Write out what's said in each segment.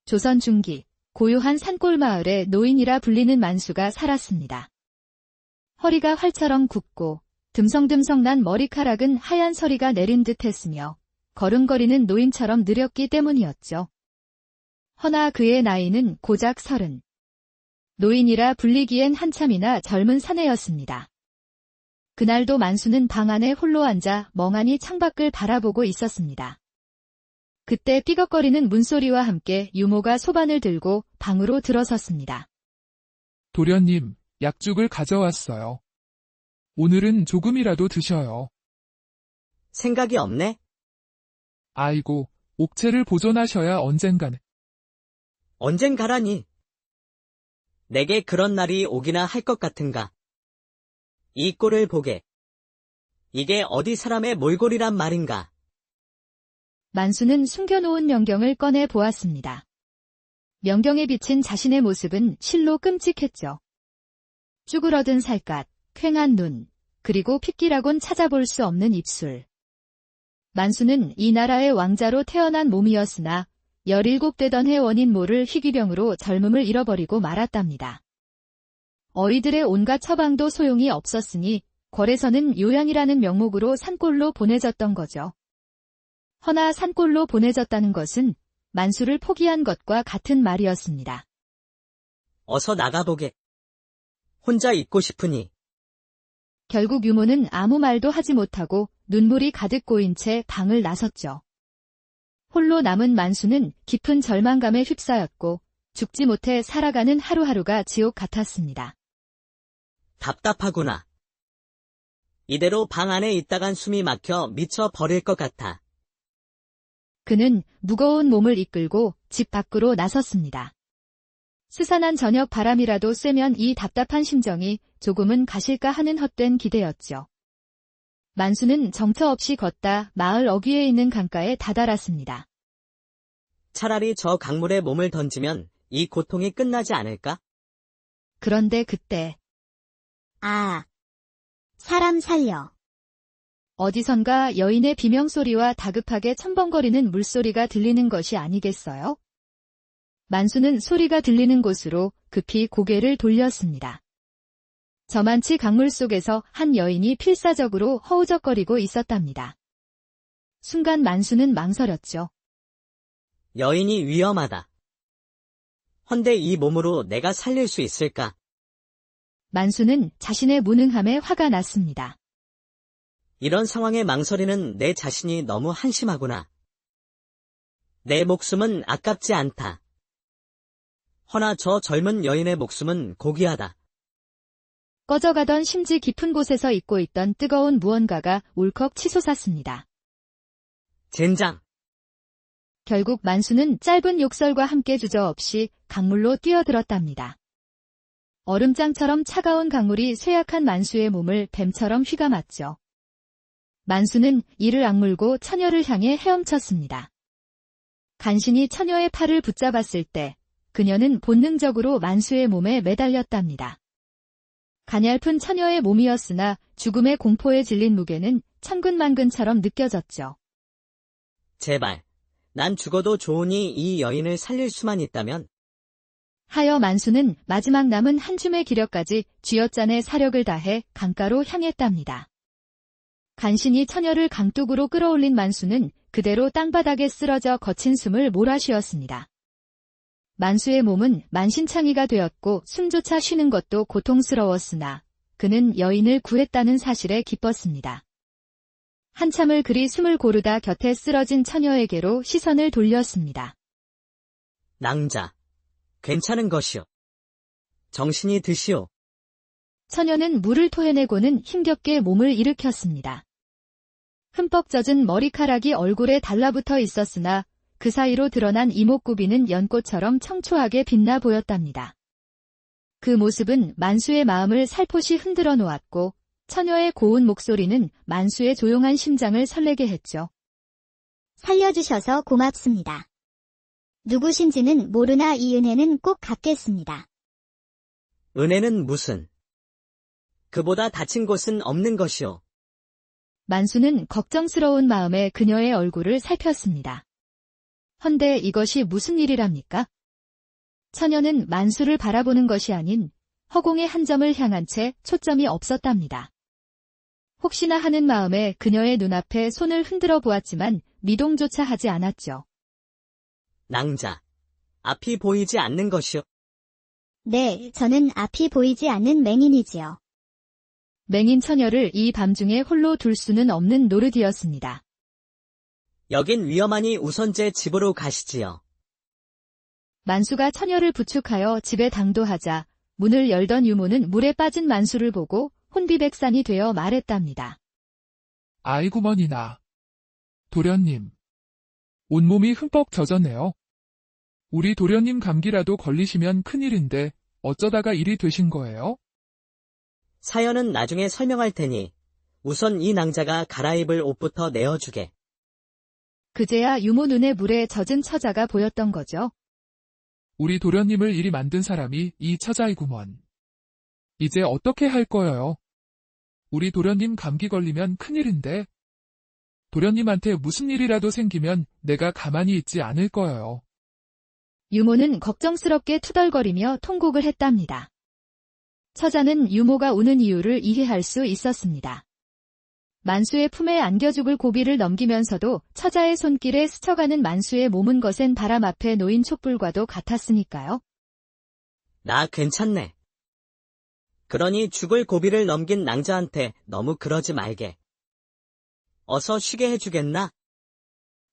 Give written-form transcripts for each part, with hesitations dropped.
조선 중기 고요한 산골 마을에 노인이라 불리는 만수가 살았습니다. 허리가 활처럼 굽고 듬성듬성난 머리카락은 하얀 서리가 내린 듯 했으며 걸음걸이는 노인처럼 느렸기 때문이었죠. 허나 그의 나이는 고작 30. 노인이라 불리기엔 한참이나 젊은 사내였습니다. 그날도 만수는 방 안에 홀로 앉아 멍하니 창밖을 바라보고 있었습니다. 그때 삐걱거리는 문소리와 함께 유모가 소반을 들고 방으로 들어섰습니다. 도련님, 약죽을 가져왔어요. 오늘은 조금이라도 드셔요. 생각이 없네? 아이고, 옥체를 보존하셔야 언젠가는. 언젠가라니. 내게 그런 날이 오기나 할 것 같은가. 이 꼴을 보게. 이게 어디 사람의 몰골이란 말인가. 만수는 숨겨놓은 명경을 꺼내 보았습니다. 명경에 비친 자신의 모습은 실로 끔찍했죠. 쭈그러든 살갗, 퀭한 눈, 그리고 핏기라곤 찾아볼 수 없는 입술. 만수는 이 나라의 왕자로 태어난 몸이었으나 17되던 해 원인 모를 희귀병으로 젊음을 잃어버리고 말았답니다. 어이들의 온갖 처방도 소용이 없었으니 궐에서는 요양이라는 명목으로 산골로 보내졌던 거죠. 허나 산골로 보내졌다는 것은 만수를 포기한 것과 같은 말이었습니다. 어서 나가보게. 혼자 있고 싶으니. 결국 유모는 아무 말도 하지 못하고 눈물이 가득 고인 채 방을 나섰죠. 홀로 남은 만수는 깊은 절망감에 휩싸였고 죽지 못해 살아가는 하루하루가 지옥 같았습니다. 답답하구나. 이대로 방 안에 있다간 숨이 막혀 미쳐 버릴 것 같아. 그는 무거운 몸을 이끌고 집 밖으로 나섰습니다. 스산한 저녁 바람이라도 쐬면 이 답답한 심정이 조금은 가실까 하는 헛된 기대였죠. 만수는 정처 없이 걷다 마을 어귀에 있는 강가에 다다랐습니다. 차라리 저 강물에 몸을 던지면 이 고통이 끝나지 않을까? 그런데 그때 아, 사람 살려. 어디선가 여인의 비명소리와 다급하게 첨벙거리는 물소리가 들리는 것이 아니겠어요? 만수는 소리가 들리는 곳으로 급히 고개를 돌렸습니다. 저만치 강물 속에서 한 여인이 필사적으로 허우적거리고 있었답니다. 순간 만수는 망설였죠. 여인이 위험하다. 헌데 이 몸으로 내가 살릴 수 있을까? 만수는 자신의 무능함에 화가 났습니다. 이런 상황에 망설이는 내 자신이 너무 한심하구나. 내 목숨은 아깝지 않다. 허나 저 젊은 여인의 목숨은 고귀하다. 꺼져가던 심지 깊은 곳에서 잊고 있던 뜨거운 무언가가 울컥 치솟았습니다. 젠장! 결국 만수는 짧은 욕설과 함께 주저없이 강물로 뛰어들었답니다. 얼음장처럼 차가운 강물이 쇠약한 만수의 몸을 뱀처럼 휘감았죠. 만수는 이를 악물고 처녀를 향해 헤엄쳤습니다. 간신히 처녀의 팔을 붙잡았을 때 그녀는 본능적으로 만수의 몸에 매달렸답니다. 가냘픈 처녀의 몸이었으나 죽음의 공포에 질린 무게는 천근만근처럼 느껴졌죠. 제발, 난 죽어도 좋으니 이 여인을 살릴 수만 있다면. 하여 만수는 마지막 남은 한 줌의 기력까지 쥐어짠의 사력을 다해 강가로 향했답니다. 간신히 처녀를 강둑으로 끌어올린 만수는 그대로 땅바닥에 쓰러져 거친 숨을 몰아쉬었습니다. 만수의 몸은 만신창이가 되었고 숨조차 쉬는 것도 고통스러웠으나 그는 여인을 구했다는 사실에 기뻤습니다. 한참을 그리 숨을 고르다 곁에 쓰러진 처녀에게로 시선을 돌렸습니다. 낭자, 괜찮은 것이오. 정신이 드시오. 처녀는 물을 토해내고는 힘겹게 몸을 일으켰습니다. 흠뻑 젖은 머리카락이 얼굴에 달라붙어 있었으나 그 사이로 드러난 이목구비는 연꽃처럼 청초하게 빛나 보였답니다. 그 모습은 만수의 마음을 살포시 흔들어 놓았고 처녀의 고운 목소리는 만수의 조용한 심장을 설레게 했죠. 살려주셔서 고맙습니다. 누구신지는 모르나 이 은혜는 꼭 갚겠습니다. 은혜는 무슨? 그보다 다친 곳은 없는 것이오. 만수는 걱정스러운 마음에 그녀의 얼굴을 살폈습니다. 헌데 이것이 무슨 일이랍니까? 처녀는 만수를 바라보는 것이 아닌 허공의 한 점을 향한 채 초점이 없었답니다. 혹시나 하는 마음에 그녀의 눈앞에 손을 흔들어 보았지만 미동조차 하지 않았죠. 낭자. 앞이 보이지 않는 것이요. 네, 저는 앞이 보이지 않는 맹인이지요. 맹인 처녀를 이 밤중에 홀로 둘 수는 없는 노릇이었습니다. 여긴 위험하니 우선 제 집으로 가시지요. 만수가 처녀를 부축하여 집에 당도하자 문을 열던 유모는 물에 빠진 만수를 보고 혼비백산이 되어 말했답니다. 아이구머니나. 도련님. 온몸이 흠뻑 젖었네요. 우리 도련님 감기라도 걸리시면 큰일인데 어쩌다가 일이 되신 거예요? 사연은 나중에 설명할 테니 우선 이 낭자가 갈아입을 옷부터 내어주게. 그제야 유모 눈에 물에 젖은 처자가 보였던 거죠. 우리 도련님을 이리 만든 사람이 이 처자이구먼. 이제 어떻게 할 거예요? 우리 도련님 감기 걸리면 큰일인데. 도련님한테 무슨 일이라도 생기면 내가 가만히 있지 않을 거예요. 유모는 걱정스럽게 투덜거리며 통곡을 했답니다. 처자는 유모가 우는 이유를 이해할 수 있었습니다. 만수의 품에 안겨 죽을 고비를 넘기면서도 처자의 손길에 스쳐가는 만수의 몸은 거센 바람 앞에 놓인 촛불과도 같았으니까요. 나 괜찮네. 그러니 죽을 고비를 넘긴 낭자한테 너무 그러지 말게. 어서 쉬게 해주겠나?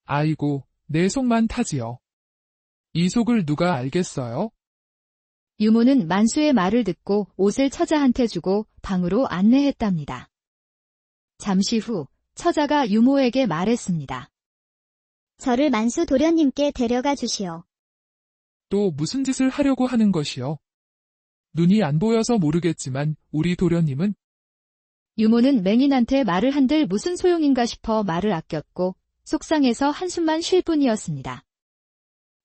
아이고, 내 속만 타지요. 이 속을 누가 알겠어요? 유모는 만수의 말을 듣고 옷을 처자한테 주고 방으로 안내했답니다. 잠시 후 처자가 유모에게 말했습니다. 저를 만수 도련님께 데려가 주시오. 또 무슨 짓을 하려고 하는 것이요? 눈이 안 보여서 모르겠지만 우리 도련님은 유모는 맹인한테 말을 한들 무슨 소용인가 싶어 말을 아꼈고 속상해서 한숨만 쉴 뿐이었습니다.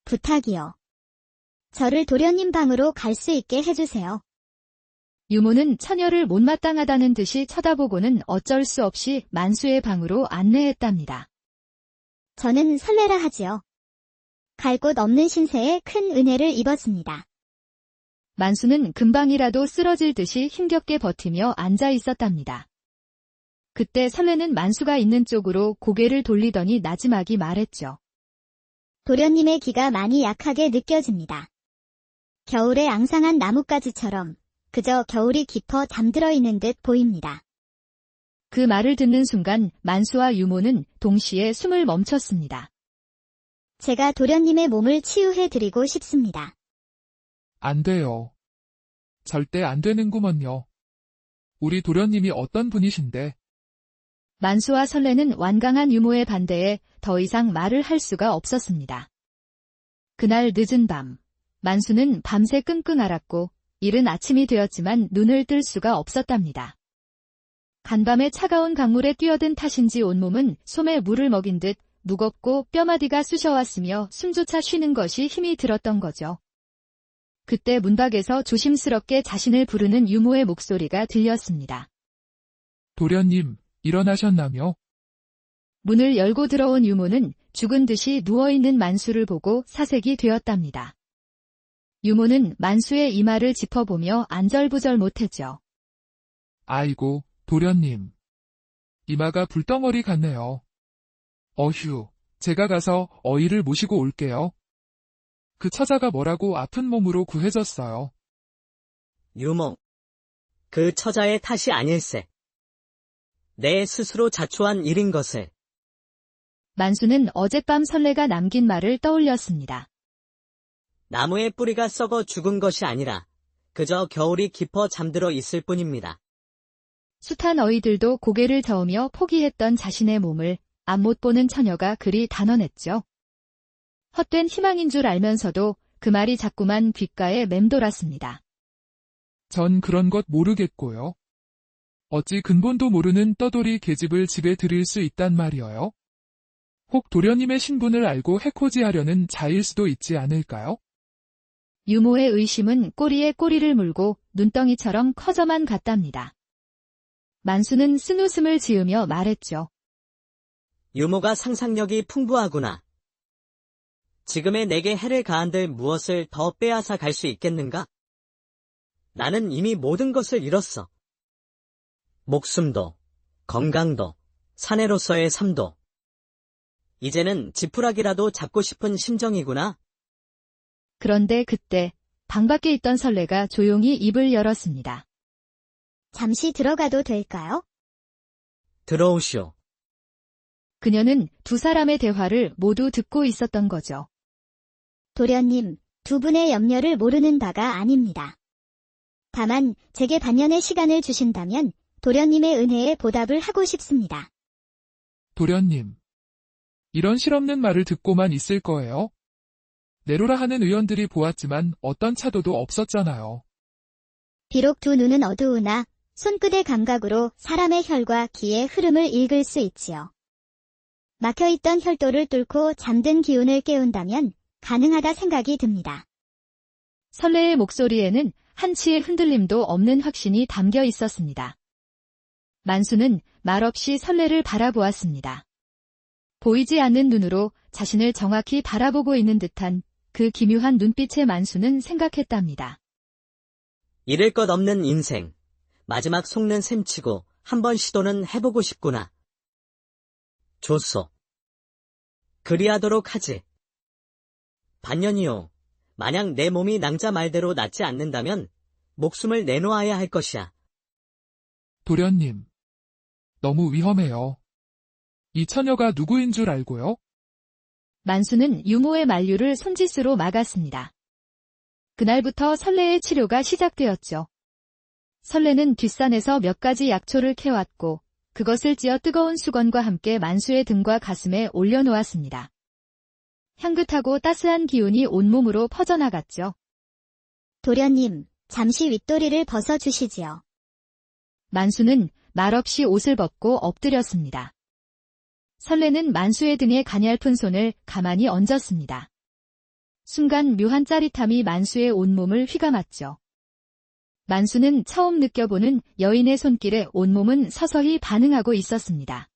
부탁이요. 저를 도련님 방으로 갈 수 있게 해주세요. 유모는 처녀를 못마땅하다는 듯이 쳐다보고는 어쩔 수 없이 만수의 방으로 안내했답니다. 저는 설레라 하지요. 갈 곳 없는 신세에 큰 은혜를 입었습니다. 만수는 금방이라도 쓰러질 듯이 힘겹게 버티며 앉아 있었답니다. 그때 설레는 만수가 있는 쪽으로 고개를 돌리더니 나지막이 말했죠. 도련님의 기가 많이 약하게 느껴집니다. 겨울에 앙상한 나뭇가지처럼 그저 겨울이 깊어 잠들어 있는 듯 보입니다. 그 말을 듣는 순간 만수와 유모는 동시에 숨을 멈췄습니다. 제가 도련님의 몸을 치유해드리고 싶습니다. 안 돼요. 절대 안 되는구먼요. 우리 도련님이 어떤 분이신데. 만수와 설레는 완강한 유모의 반대에 더 이상 말을 할 수가 없었습니다. 그날 늦은 밤, 만수는 밤새 끙끙 앓았고 이른 아침이 되었지만 눈을 뜰 수가 없었답니다. 간밤에 차가운 강물에 뛰어든 탓인지 온몸은 솜에 물을 먹인 듯 무겁고 뼈마디가 쑤셔왔으며 숨조차 쉬는 것이 힘이 들었던 거죠. 그때 문밖에서 조심스럽게 자신을 부르는 유모의 목소리가 들렸습니다. 도련님, 일어나셨나며? 문을 열고 들어온 유모는 죽은 듯이 누워있는 만수를 보고 사색이 되었답니다. 유모는 만수의 이마를 짚어보며 안절부절 못했죠. 아이고, 도련님. 이마가 불덩어리 같네요. 어휴, 제가 가서 어이를 모시고 올게요. 그 처자가 뭐라고 아픈 몸으로 구해졌어요. 유모. 그 처자의 탓이 아닐세. 내 스스로 자초한 일인 것을. 만수는 어젯밤 설레가 남긴 말을 떠올렸습니다. 나무의 뿌리가 썩어 죽은 것이 아니라 그저 겨울이 깊어 잠들어 있을 뿐입니다. 숱한 어이들도 고개를 저으며 포기했던 자신의 몸을 앞 못 보는 처녀가 그리 단언했죠. 헛된 희망인 줄 알면서도 그 말이 자꾸만 귓가에 맴돌았습니다. 전 그런 것 모르겠고요. 어찌 근본도 모르는 떠돌이 계집을 집에 들일 수 있단 말이어요? 혹 도련님의 신분을 알고 해코지하려는 자일 수도 있지 않을까요? 유모의 의심은 꼬리에 꼬리를 물고 눈덩이처럼 커져만 갔답니다. 만수는 쓴웃음을 지으며 말했죠. 유모가 상상력이 풍부하구나. 지금의 내게 해를 가한들 무엇을 더 빼앗아 갈 수 있겠는가? 나는 이미 모든 것을 잃었어. 목숨도, 건강도, 사내로서의 삶도. 이제는 지푸라기라도 잡고 싶은 심정이구나. 그런데 그때 방 밖에 있던 설레가 조용히 입을 열었습니다. 잠시 들어가도 될까요? 들어오시오. 그녀는 두 사람의 대화를 모두 듣고 있었던 거죠. 도련님, 두 분의 염려를 모르는 바가 아닙니다. 다만 제게 반년의 시간을 주신다면 도련님의 은혜에 보답을 하고 싶습니다. 도련님. 이런 실없는 말을 듣고만 있을 거예요? 내로라 하는 의원들이 보았지만 어떤 차도도 없었잖아요. 비록 두 눈은 어두우나 손끝의 감각으로 사람의 혈과 기의 흐름을 읽을 수 있지요. 막혀있던 혈도를 뚫고 잠든 기운을 깨운다면 가능하다 생각이 듭니다. 설레의 목소리에는 한치의 흔들림도 없는 확신이 담겨 있었습니다. 만수는 말없이 설레를 바라보았습니다. 보이지 않는 눈으로 자신을 정확히 바라보고 있는 듯한 그 기묘한 눈빛의 만수는 생각했답니다. 잃을 것 없는 인생. 마지막 속는 셈치고 한번 시도는 해보고 싶구나. 좋소. 그리하도록 하지. 반년이요. 만약 내 몸이 낭자 말대로 낫지 않는다면 목숨을 내놓아야 할 것이야. 도련님. 너무 위험해요. 이 처녀가 누구인 줄 알고요? 만수는 유모의 만류를 손짓으로 막았습니다. 그날부터 설레의 치료가 시작되었죠. 설레는 뒷산에서 몇 가지 약초를 캐왔고 그것을 찧어 뜨거운 수건과 함께 만수의 등과 가슴에 올려놓았습니다. 향긋하고 따스한 기운이 온몸으로 퍼져나갔죠. 도련님, 잠시 윗도리를 벗어주시지요. 만수는 말없이 옷을 벗고 엎드렸습니다. 설레는 만수의 등에 가냘픈 손을 가만히 얹었습니다. 순간 묘한 짜릿함이 만수의 온몸을 휘감았죠. 만수는 처음 느껴보는 여인의 손길에 온몸은 서서히 반응하고 있었습니다.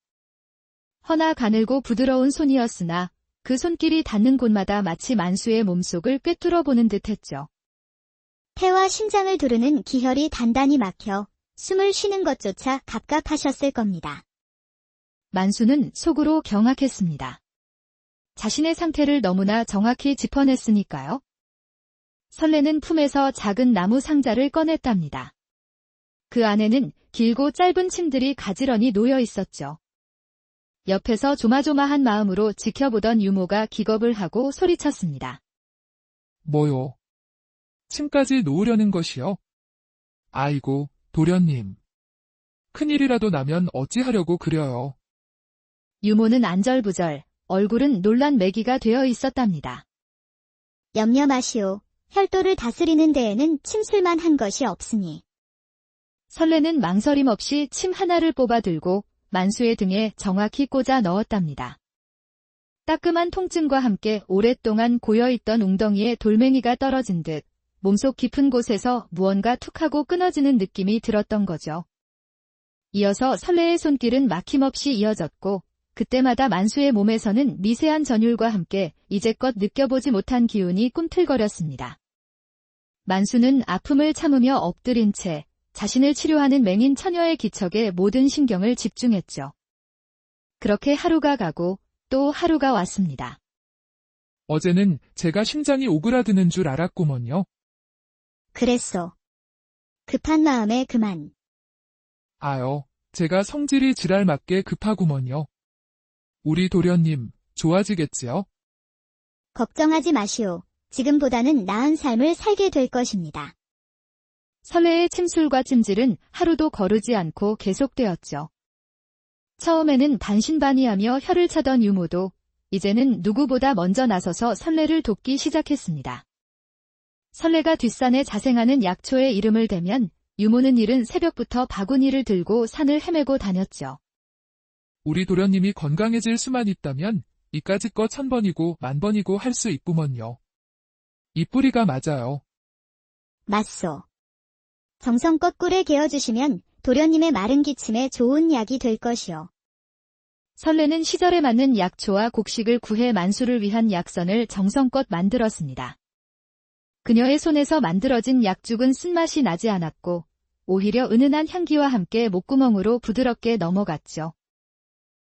허나 가늘고 부드러운 손이었으나 그 손길이 닿는 곳마다 마치 만수의 몸속을 꿰뚫어 보는 듯했죠. 폐와 심장을 두르는 기혈이 단단히 막혀 숨을 쉬는 것조차 갑갑하셨을 겁니다. 만수는 속으로 경악했습니다. 자신의 상태를 너무나 정확히 짚어냈으니까요. 설레는 품에서 작은 나무 상자를 꺼냈답니다. 그 안에는 길고 짧은 침들이 가지런히 놓여 있었죠. 옆에서 조마조마한 마음으로 지켜보던 유모가 기겁을 하고 소리쳤습니다. 뭐요? 침까지 놓으려는 것이요? 아이고, 도련님. 큰일이라도 나면 어찌하려고 그려요. 유모는 안절부절, 얼굴은 놀란 매기가 되어 있었답니다. 염려 마시오. 혈도를 다스리는 데에는 침술만 한 것이 없으니. 설레는 망설임 없이 침 하나를 뽑아 들고 만수의 등에 정확히 꽂아 넣었답니다. 따끔한 통증과 함께 오랫동안 고여있던 웅덩이에 돌멩이가 떨어진 듯 몸속 깊은 곳에서 무언가 툭하고 끊어지는 느낌이 들었던 거죠. 이어서 설레의 손길은 막힘없이 이어졌고 그때마다 만수의 몸에서는 미세한 전율과 함께 이제껏 느껴보지 못한 기운이 꿈틀거렸습니다. 만수는 아픔을 참으며 엎드린 채 자신을 치료하는 맹인 처녀의 기척에 모든 신경을 집중했죠. 그렇게 하루가 가고 또 하루가 왔습니다. 어제는 제가 심장이 오그라드는 줄 알았구먼요. 그랬소. 급한 마음에 그만. 아요, 제가 성질이 지랄 맞게 급하구먼요. 우리 도련님, 좋아지겠지요? 걱정하지 마시오. 지금보다는 나은 삶을 살게 될 것입니다. 설레의 침술과 찜질은 하루도 거르지 않고 계속되었죠. 처음에는 반신반의하며 혀를 차던 유모도 이제는 누구보다 먼저 나서서 설레를 돕기 시작했습니다. 설레가 뒷산에 자생하는 약초에 이름을 대면 유모는 이른 새벽부터 바구니를 들고 산을 헤매고 다녔죠. 우리 도련님이 건강해질 수만 있다면 이까짓 거 1000번이고 10,000번이고 할 수 있구먼요. 이 뿌리가 맞아요. 맞소. 정성껏 꿀에 개어주시면 도련님의 마른 기침에 좋은 약이 될 것이오. 설레는 시절에 맞는 약초와 곡식을 구해 만수를 위한 약선을 정성껏 만들었습니다. 그녀의 손에서 만들어진 약죽은 쓴맛이 나지 않았고 오히려 은은한 향기와 함께 목구멍으로 부드럽게 넘어갔죠.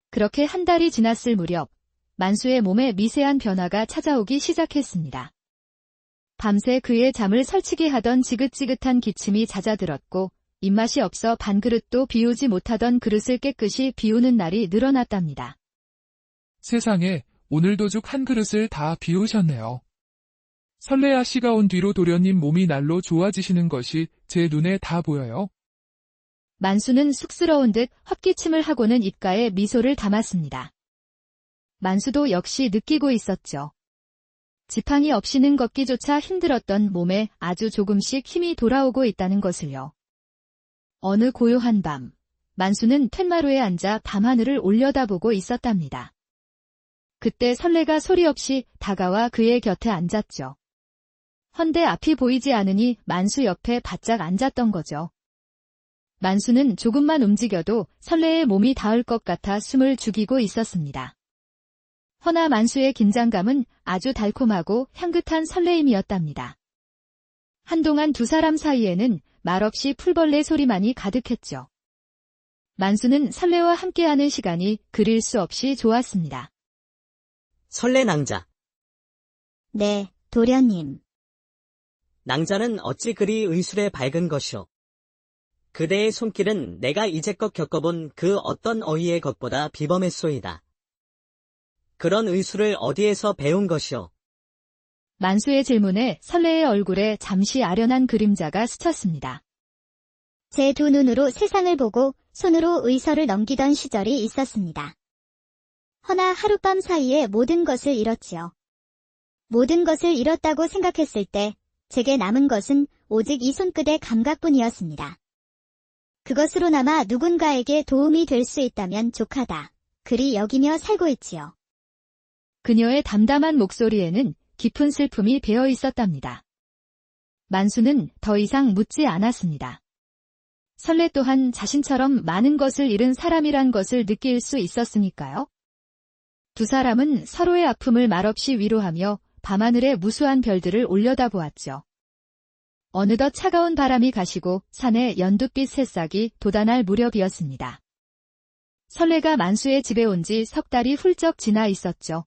그렇게 한 달이 지났을 무렵 만수의 몸에 미세한 변화가 찾아오기 시작했습니다. 밤새 그의 잠을 설치게 하던 지긋지긋한 기침이 잦아들었고 입맛이 없어 반 그릇도 비우지 못하던 그릇을 깨끗이 비우는 날이 늘어났답니다. 세상에, 오늘도 죽 한 그릇을 다 비우셨네요. 설레아 씨가 온 뒤로 도련님 몸이 날로 좋아지시는 것이 제 눈에 다 보여요. 만수는 쑥스러운 듯 헛기침을 하고는 입가에 미소를 담았습니다. 만수도 역시 느끼고 있었죠. 지팡이 없이는 걷기조차 힘들었던 몸에 아주 조금씩 힘이 돌아오고 있다는 것을요. 어느 고요한 밤, 만수는 툇마루에 앉아 밤하늘을 올려다보고 있었답니다. 그때 설레가 소리 없이 다가와 그의 곁에 앉았죠. 헌데 앞이 보이지 않으니 만수 옆에 바짝 앉았던 거죠. 만수는 조금만 움직여도 설레의 몸이 닿을 것 같아 숨을 죽이고 있었습니다. 허나 만수의 긴장감은 아주 달콤하고 향긋한 설레임이었답니다. 한동안 두 사람 사이에는 말없이 풀벌레 소리만이 가득했죠. 만수는 설레와 함께하는 시간이 그릴 수 없이 좋았습니다. 설레 낭자. 네, 도련님. 낭자는 어찌 그리 의술에 밝은 것이오. 그대의 손길은 내가 이제껏 겪어본 그 어떤 어휘의 것보다 비범했소이다. 그런 의술을 어디에서 배운 것이오? 만수의 질문에 설레의 얼굴에 잠시 아련한 그림자가 스쳤습니다. 제 두 눈으로 세상을 보고 손으로 의서를 넘기던 시절이 있었습니다. 허나 하룻밤 사이에 모든 것을 잃었지요. 모든 것을 잃었다고 생각했을 때 제게 남은 것은 오직 이 손끝의 감각뿐이었습니다. 그것으로나마 누군가에게 도움이 될 수 있다면 족하다. 그리 여기며 살고 있지요. 그녀의 담담한 목소리에는 깊은 슬픔이 배어 있었답니다. 만수는 더 이상 묻지 않았습니다. 설레 또한 자신처럼 많은 것을 잃은 사람이란 것을 느낄 수 있었으니까요. 두 사람은 서로의 아픔을 말없이 위로하며 밤하늘의 무수한 별들을 올려다보았죠. 어느덧 차가운 바람이 가시고 산에 연두빛 새싹이 돋아날 무렵이었습니다. 설레가 만수의 집에 온 지 석 달이 훌쩍 지나 있었죠.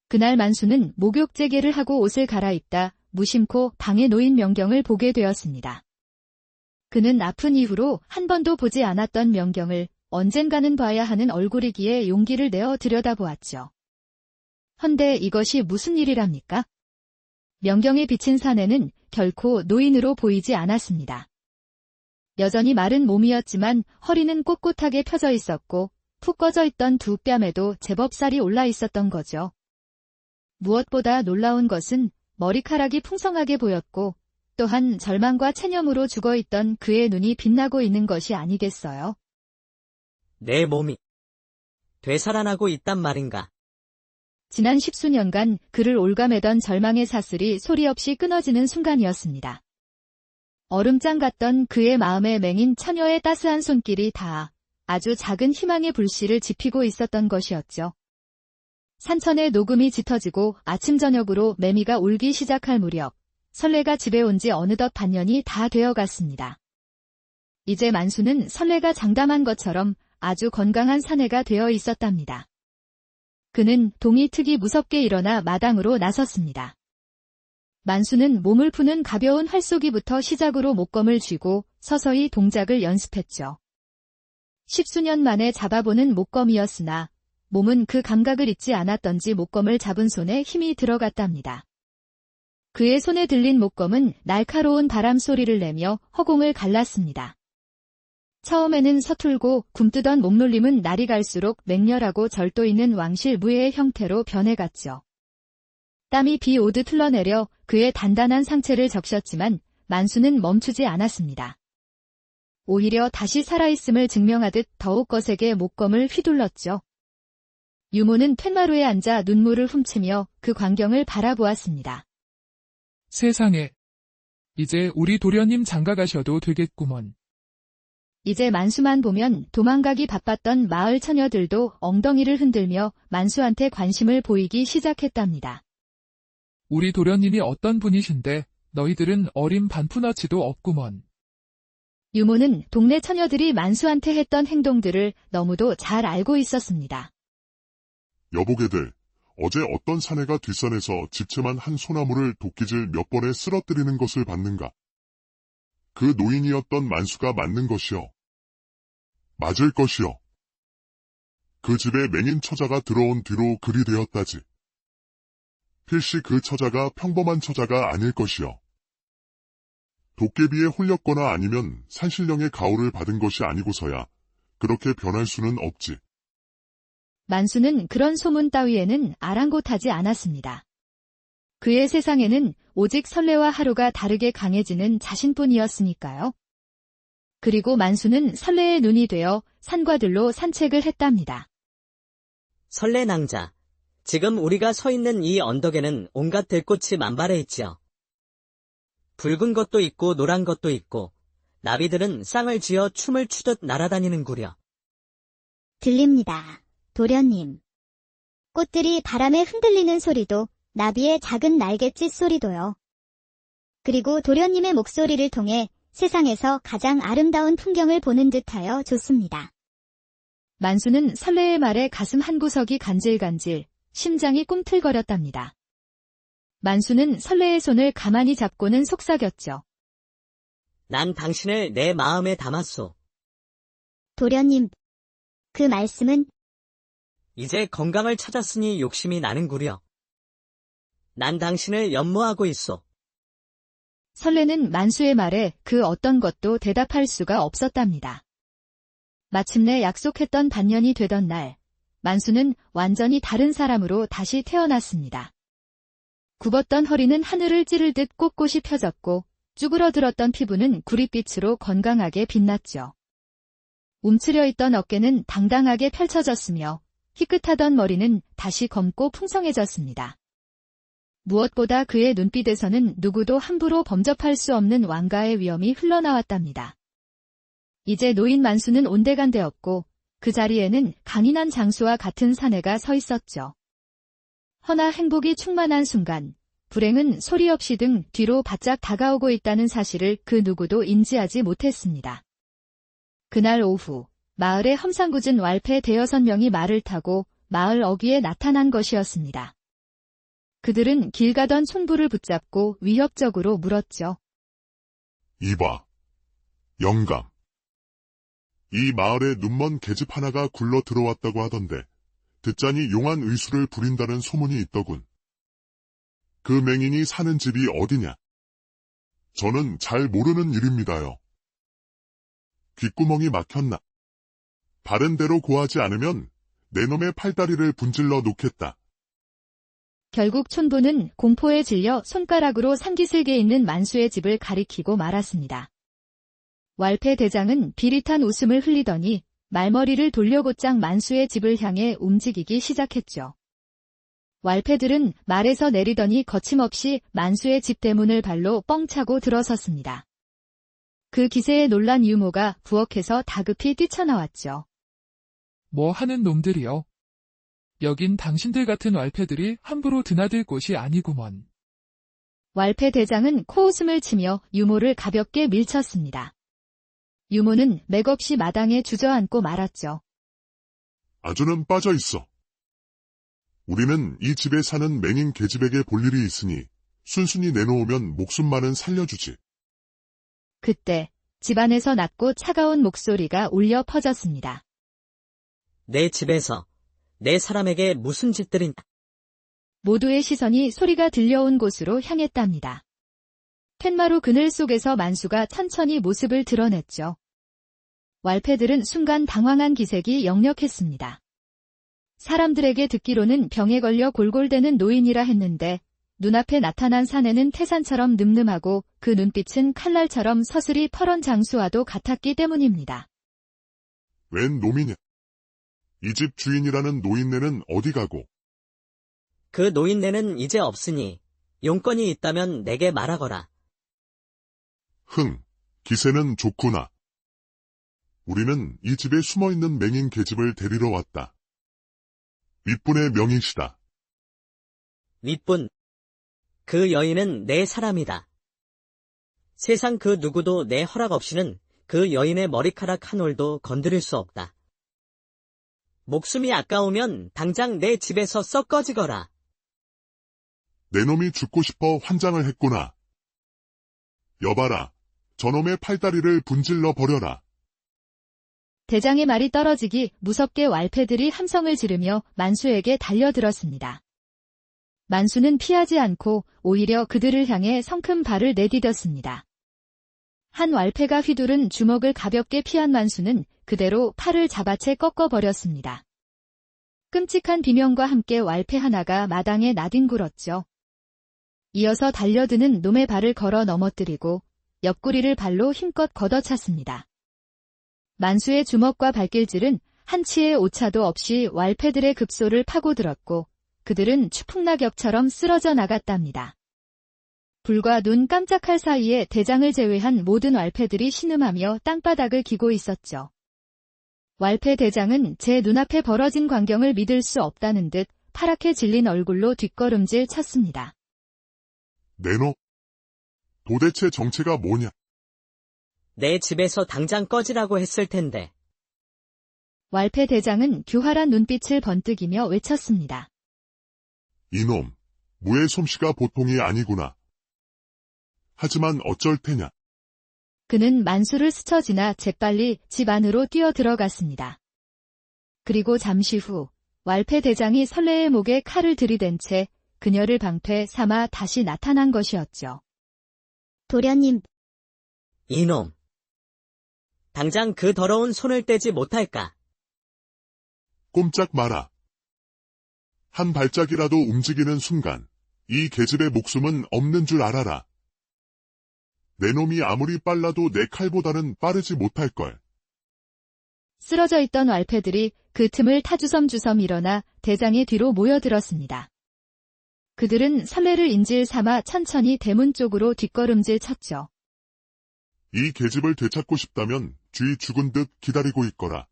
그날 만수는 목욕 재개를 하고 옷을 갈아입다 무심코 방에 놓인 명경을 보게 되었습니다. 그는 아픈 이후로 한 번도 보지 않았던 명경을 언젠가는 봐야 하는 얼굴이기에 용기를 내어 들여다보았죠. 헌데 이것이 무슨 일이랍니까? 명경에 비친 사내는 결코 노인으로 보이지 않았습니다. 여전히 마른 몸이었지만 허리는 꼿꼿하게 펴져 있었고 푹 꺼져 있던 두 뺨에도 제법 살이 올라 있었던 거죠. 무엇보다 놀라운 것은 머리카락이 풍성하게 보였고 또한 절망과 체념으로 죽어있던 그의 눈이 빛나고 있는 것이 아니겠어요? 내 몸이 되살아나고 있단 말인가? 지난 10수년간 그를 올가매던 절망의 사슬이 소리 없이 끊어지는 순간이었습니다. 얼음장 같던 그의 마음에 맹인 처녀의 따스한 손길이 닿아 아주 작은 희망의 불씨를 지피고 있었던 것이었죠. 산천의 녹음이 짙어지고 아침 저녁으로 매미가 울기 시작할 무렵 설레가 집에 온 지 어느덧 반년이 다 되어갔습니다. 이제 만수는 설레가 장담한 것처럼 아주 건강한 사내가 되어 있었답니다. 그는 동이 트기 무섭게 일어나 마당으로 나섰습니다. 만수는 몸을 푸는 가벼운 활쏘기부터 시작으로 목검을 쥐고 서서히 동작을 연습했죠. 10수년 만에 잡아보는 목검이었으나 몸은 그 감각을 잊지 않았던지 목검을 잡은 손에 힘이 들어갔답니다. 그의 손에 들린 목검은 날카로운 바람 소리를 내며 허공을 갈랐습니다. 처음에는 서툴고 굼뜨던 몸놀림은 날이 갈수록 맹렬하고 절도 있는 왕실 무예의 형태로 변해갔죠. 땀이 비 오듯 흘러내려 그의 단단한 상체를 적셨지만 만수는 멈추지 않았습니다. 오히려 다시 살아있음을 증명하듯 더욱 거세게 목검을 휘둘렀죠. 유모는 툇마루에 앉아 눈물을 훔치며 그 광경을 바라보았습니다. 세상에, 이제 우리 도련님 장가 가셔도 되겠구먼. 이제 만수만 보면 도망가기 바빴던 마을 처녀들도 엉덩이를 흔들며 만수한테 관심을 보이기 시작했답니다. 우리 도련님이 어떤 분이신데 너희들은 어림 반푼어치도 없구먼. 유모는 동네 처녀들이 만수한테 했던 행동들을 너무도 잘 알고 있었습니다. 여보게들, 어제 어떤 사내가 뒷산에서 집채만 한 소나무를 도끼질 몇 번에 쓰러뜨리는 것을 봤는가? 그 노인이었던 만수가 맞는 것이요. 맞을 것이요. 그 집에 맹인 처자가 들어온 뒤로 그리 되었다지. 필시 그 처자가 평범한 처자가 아닐 것이요. 도깨비에 홀렸거나 아니면 산신령의 가호를 받은 것이 아니고서야 그렇게 변할 수는 없지. 만수는 그런 소문 따위에는 아랑곳하지 않았습니다. 그의 세상에는 오직 설레와 하루가 다르게 강해지는 자신뿐이었으니까요. 그리고 만수는 설레의 눈이 되어 산과 들로 산책을 했답니다. 설레 낭자, 지금 우리가 서 있는 이 언덕에는 온갖 들꽃이 만발해 있지요. 붉은 것도 있고 노란 것도 있고 나비들은 쌍을 쥐어 춤을 추듯 날아다니는구려. 들립니다. 도련님. 꽃들이 바람에 흔들리는 소리도 나비의 작은 날갯짓 소리도요. 그리고 도련님의 목소리를 통해 세상에서 가장 아름다운 풍경을 보는 듯하여 좋습니다. 만수는 설레의 말에 가슴 한구석이 간질간질, 심장이 꿈틀거렸답니다. 만수는 설레의 손을 가만히 잡고는 속삭였죠. 난 당신을 내 마음에 담았소. 도련님, 그 말씀은 이제 건강을 찾았으니 욕심이 나는구려. 난 당신을 연모하고 있소. 설레는 만수의 말에 그 어떤 것도 대답할 수가 없었답니다. 마침내 약속했던 반년이 되던 날, 만수는 완전히 다른 사람으로 다시 태어났습니다. 굽었던 허리는 하늘을 찌를 듯 꼿꼿이 펴졌고 쭈그러들었던 피부는 구릿빛으로 건강하게 빛났죠. 움츠려 있던 어깨는 당당하게 펼쳐졌으며 희끗하던 머리는 다시 검고 풍성해졌습니다. 무엇보다 그의 눈빛에서는 누구도 함부로 범접할 수 없는 완가의 위엄이 흘러나왔답니다. 이제 노인 만수는 온데간데없고 그 자리에는 강인한 장수와 같은 사내가 서 있었죠. 허나 행복이 충만한 순간 불행은 소리 없이 등 뒤로 바짝 다가오고 있다는 사실을 그 누구도 인지하지 못했습니다. 그날 오후 마을에 험상궂은 왈패 대여섯 명이 말을 타고 마을 어귀에 나타난 것이었습니다. 그들은 길 가던 촌부를 붙잡고 위협적으로 물었죠. 이봐, 영감. 이 마을에 눈먼 계집 하나가 굴러 들어왔다고 하던데 듣자니 용한 의술을 부린다는 소문이 있더군. 그 맹인이 사는 집이 어디냐? 저는 잘 모르는 일입니다요. 귓구멍이 막혔나? 바른 대로 고하지 않으면 내 놈의 팔다리를 분질러 놓겠다. 결국 촌부는 공포에 질려 손가락으로 산기슭에 있는 만수의 집을 가리키고 말았습니다. 왈패 대장은 비릿한 웃음을 흘리더니 말머리를 돌려곧장 만수의 집을 향해 움직이기 시작했죠. 왈패들은 말에서 내리더니 거침없이 만수의 집 대문을 발로 뻥 차고 들어섰습니다. 그 기세에 놀란 유모가 부엌에서 다급히 뛰쳐나왔죠. 뭐 하는 놈들이여. 여긴 당신들 같은 왈패들이 함부로 드나들 곳이 아니구먼. 왈패 대장은 코웃음을 치며 유모를 가볍게 밀쳤습니다. 유모는 맥없이 마당에 주저앉고 말았죠. 아주는 빠져 있어. 우리는 이 집에 사는 맹인 계집에게 볼 일이 있으니 순순히 내놓으면 목숨만은 살려주지. 그때 집안에서 낮고 차가운 목소리가 울려 퍼졌습니다. 내 집에서 내 사람에게 무슨 짓들이냐. 모두의 시선이 소리가 들려온 곳으로 향했답니다. 팻마루 그늘 속에서 만수가 천천히 모습을 드러냈죠. 왈패들은 순간 당황한 기색이 역력했습니다. 사람들에게 듣기로는 병에 걸려 골골대는 노인이라 했는데 눈앞에 나타난 사내는 태산처럼 늠름하고 그 눈빛은 칼날처럼 서슬이 퍼런 장수와도 같았기 때문입니다. 웬 놈이냐? 이 집 주인이라는 노인네는 어디 가고? 그 노인네는 이제 없으니 용건이 있다면 내게 말하거라. 흥, 기세는 좋구나. 우리는 이 집에 숨어있는 맹인 계집을 데리러 왔다. 윗분의 명이시다. 윗분. 그 여인은 내 사람이다. 세상 그 누구도 내 허락 없이는 그 여인의 머리카락 한 올도 건드릴 수 없다. 목숨이 아까우면 당장 내 집에서 썩 꺼지거라. 내 놈이 죽고 싶어 환장을 했구나. 여봐라, 저놈의 팔다리를 분질러 버려라. 대장의 말이 떨어지기 무섭게 왈패들이 함성을 지르며 만수에게 달려들었습니다. 만수는 피하지 않고 오히려 그들을 향해 성큼 발을 내디뎠습니다. 한 왈패가 휘두른 주먹을 가볍게 피한 만수는 그대로 팔을 잡아채 꺾어버렸습니다. 끔찍한 비명과 함께 왈패 하나가 마당에 나뒹굴었죠. 이어서 달려드는 놈의 발을 걸어 넘어뜨리고 옆구리를 발로 힘껏 걷어찼습니다. 만수의 주먹과 발길질은 한치의 오차도 없이 왈패들의 급소를 파고들었고 그들은 추풍낙엽처럼 쓰러져 나갔답니다. 불과 눈 깜짝할 사이에 대장을 제외한 모든 왈패들이 신음하며 땅바닥을 기고 있었죠. 왈패 대장은 제 눈앞에 벌어진 광경을 믿을 수 없다는 듯 파랗게 질린 얼굴로 뒷걸음질 쳤습니다. 내놈, 도대체 정체가 뭐냐? 내 집에서 당장 꺼지라고 했을 텐데. 왈패 대장은 교활한 눈빛을 번뜩이며 외쳤습니다. 이놈, 무의 솜씨가 보통이 아니구나. 하지만 어쩔 테냐? 그는 만수를 스쳐 지나 재빨리 집 안으로 뛰어 들어갔습니다. 그리고 잠시 후 왈패 대장이 설레의 목에 칼을 들이댄 채 그녀를 방패 삼아 다시 나타난 것이었죠. 도련님, 이놈. 당장 그 더러운 손을 떼지 못할까? 꼼짝 마라. 한 발짝이라도 움직이는 순간 이 계집의 목숨은 없는 줄 알아라. 내 놈이 아무리 빨라도 내 칼보다는 빠르지 못할걸. 쓰러져 있던 왈패들이 그 틈을 타주섬주섬 일어나 대장의 뒤로 모여들었습니다. 그들은 설레를 인질 삼아 천천히 대문 쪽으로 뒷걸음질 쳤죠. 이 계집을 되찾고 싶다면 쥐 죽은 듯 기다리고 있거라.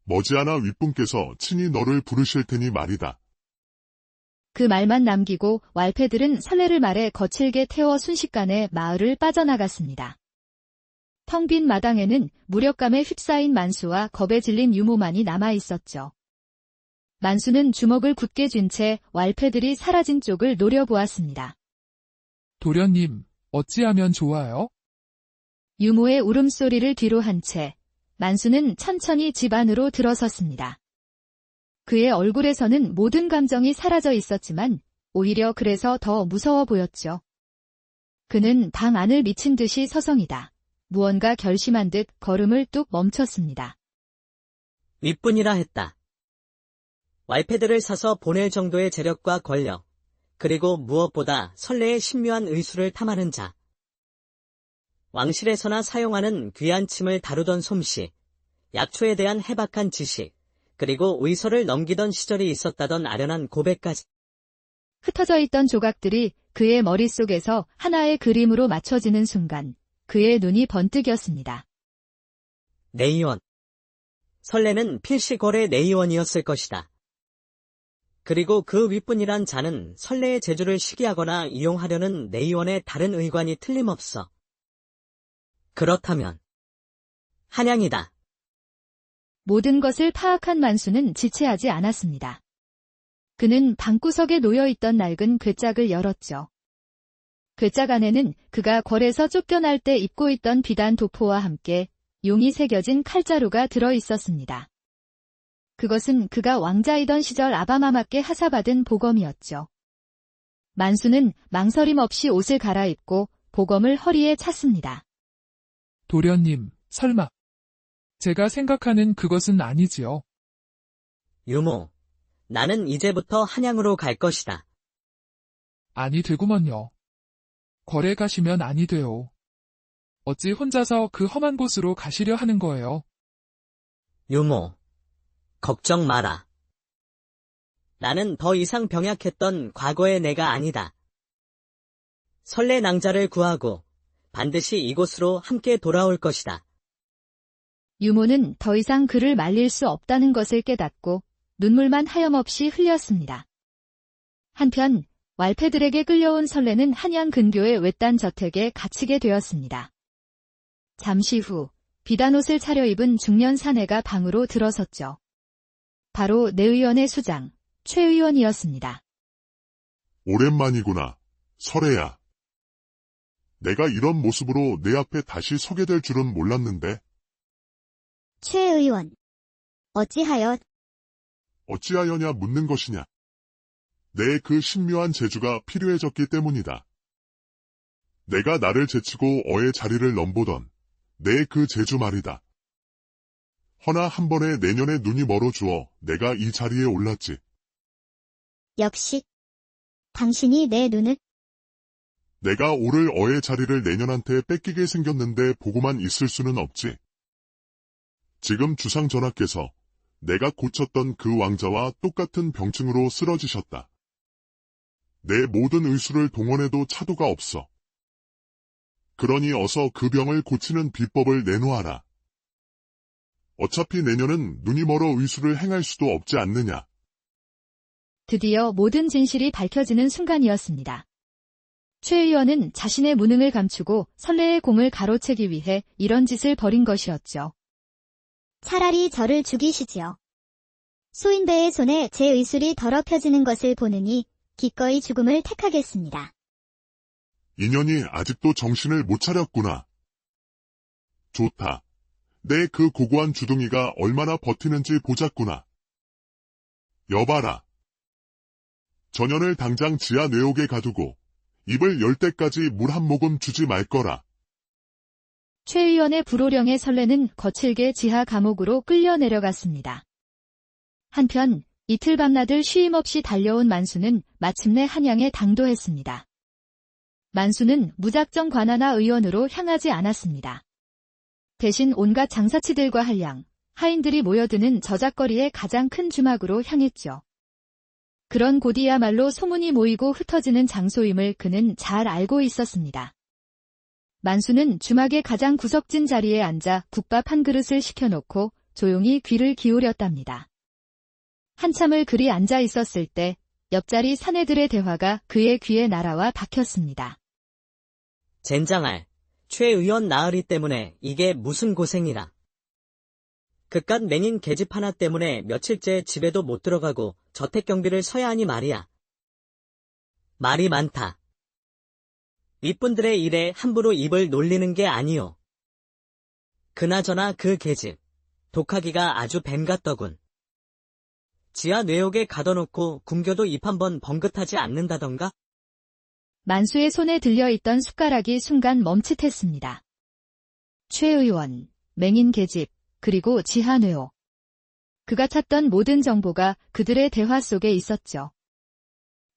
머지않아 윗분께서 친히 너를 부르실 테니 말이다. 그 말만 남기고 왈패들은 설레를 말에 거칠게 태워 순식간에 마을을 빠져나갔습니다. 텅 빈 마당에는 무력감에 휩싸인 만수와 겁에 질린 유모만이 남아있었죠. 만수는 주먹을 굳게 쥔 채 왈패들이 사라진 쪽을 노려보았습니다. 도련님, 어찌하면 좋아요? 유모의 울음소리를 뒤로 한 채 만수는 천천히 집 안으로 들어섰습니다. 그의 얼굴에서는 모든 감정이 사라져 있었지만 오히려 그래서 더 무서워 보였죠. 그는 방 안을 미친 듯이 서성이다. 무언가 결심한 듯 걸음을 뚝 멈췄습니다. 윗분이라 했다. 왈패들을 사서 보낼 정도의 재력과 권력, 그리고 무엇보다 설레의 신묘한 의술을 탐하는 자. 왕실에서나 사용하는 귀한 침을 다루던 솜씨, 약초에 대한 해박한 지식, 그리고 의서를 넘기던 시절이 있었다던 아련한 고백까지. 흩어져 있던 조각들이 그의 머릿속에서 하나의 그림으로 맞춰지는 순간 그의 눈이 번뜩였습니다. 내의원. 설레는 필시거래 내의원이었을 것이다. 그리고 그 윗분이란 자는 설레의 재주를 시기하거나 이용하려는 내의원의 다른 의관이 틀림없어. 그렇다면 한양이다. 모든 것을 파악한 만수는 지체하지 않았습니다. 그는 방구석에 놓여있던 낡은 괴짝을 열었죠. 괴짝 안에는 그가 궐에서 쫓겨날 때 입고 있던 비단 도포와 함께 용이 새겨진 칼자루가 들어있었습니다. 그것은 그가 왕자이던 시절 아바마마께 하사받은 보검이었죠. 만수는 망설임 없이 옷을 갈아입고 보검을 허리에 찼습니다. 도련님, 설마. 제가 생각하는 그것은 아니지요. 유모, 나는 이제부터 한양으로 갈 것이다. 아니 되구먼요. 거래 가시면 아니 돼요. 어찌 혼자서 그 험한 곳으로 가시려 하는 거예요? 유모, 걱정 마라. 나는 더 이상 병약했던 과거의 내가 아니다. 설레 낭자를 구하고 반드시 이곳으로 함께 돌아올 것이다. 유모는 더 이상 그를 말릴 수 없다는 것을 깨닫고 눈물만 하염없이 흘렸습니다. 한편 왈패들에게 끌려온 설레는 한양 근교의 외딴 저택에 갇히게 되었습니다. 잠시 후 비단옷을 차려입은 중년 사내가 방으로 들어섰죠. 바로 내의원의 수장, 최 의원이었습니다. 오랜만이구나, 설애야. 내가 이런 모습으로 내 앞에 다시 서게 될 줄은 몰랐는데. 최 의원. 어찌하여냐 묻는 것이냐. 내 그 신묘한 재주가 필요해졌기 때문이다. 내가 나를 제치고 어의 자리를 넘보던 내 그 재주 말이다. 허나 한 번에 내년에 눈이 멀어주어 내가 이 자리에 올랐지. 역시. 당신이 내 눈을. 내가 오를 어의 자리를 내년한테 뺏기게 생겼는데 보고만 있을 수는 없지. 지금 주상 전하께서 내가 고쳤던 그 왕자와 똑같은 병증으로 쓰러지셨다. 내 모든 의술을 동원해도 차도가 없어. 그러니 어서 그 병을 고치는 비법을 내놓아라. 어차피 내년은 눈이 멀어 의술을 행할 수도 없지 않느냐. 드디어 모든 진실이 밝혀지는 순간이었습니다. 최 의원은 자신의 무능을 감추고 선래의 공을 가로채기 위해 이런 짓을 벌인 것이었죠. 차라리 저를 죽이시지요. 소인배의 손에 제 의술이 더럽혀지는 것을 보느니 기꺼이 죽음을 택하겠습니다. 인연이 아직도 정신을 못 차렸구나. 좋다. 내 그 고고한 주둥이가 얼마나 버티는지 보자꾸나. 여봐라. 전현을 당장 지하 뇌옥에 가두고 입을 열 때까지 물 한 모금 주지 말 거라. 최 의원의 불호령에 설레는 거칠게 지하 감옥으로 끌려 내려갔습니다. 한편 이틀 밤낮을 쉼없이 달려온 만수는 마침내 한양에 당도했습니다. 만수는 무작정 관하나 의원으로 향하지 않았습니다. 대신 온갖 장사치들과 한량, 하인들이 모여드는 저작거리의 가장 큰 주막으로 향했죠. 그런 곳이야말로 소문이 모이고 흩어지는 장소임을 그는 잘 알고 있었습니다. 만수는 주막의 가장 구석진 자리에 앉아 국밥 한 그릇을 시켜놓고 조용히 귀를 기울였답니다. 한참을 그리 앉아 있었을 때 옆자리 사내들의 대화가 그의 귀에 날아와 박혔습니다. 젠장할, 최 의원 나으리 때문에 이게 무슨 고생이라. 그깟 맹인 계집 하나 때문에 며칠째 집에도 못 들어가고 저택 경비를 서야 하니 말이야. 말이 많다. 윗분들의 일에 함부로 입을 놀리는 게 아니오. 그나저나 그 계집, 독하기가 아주 뱀 같더군. 지하 뇌옥에 가둬놓고 굶겨도 입 한번 번긋하지 않는다던가? 만수의 손에 들려있던 숟가락이 순간 멈칫했습니다. 최 의원, 맹인 계집, 그리고 지하 뇌옥. 그가 찾던 모든 정보가 그들의 대화 속에 있었죠.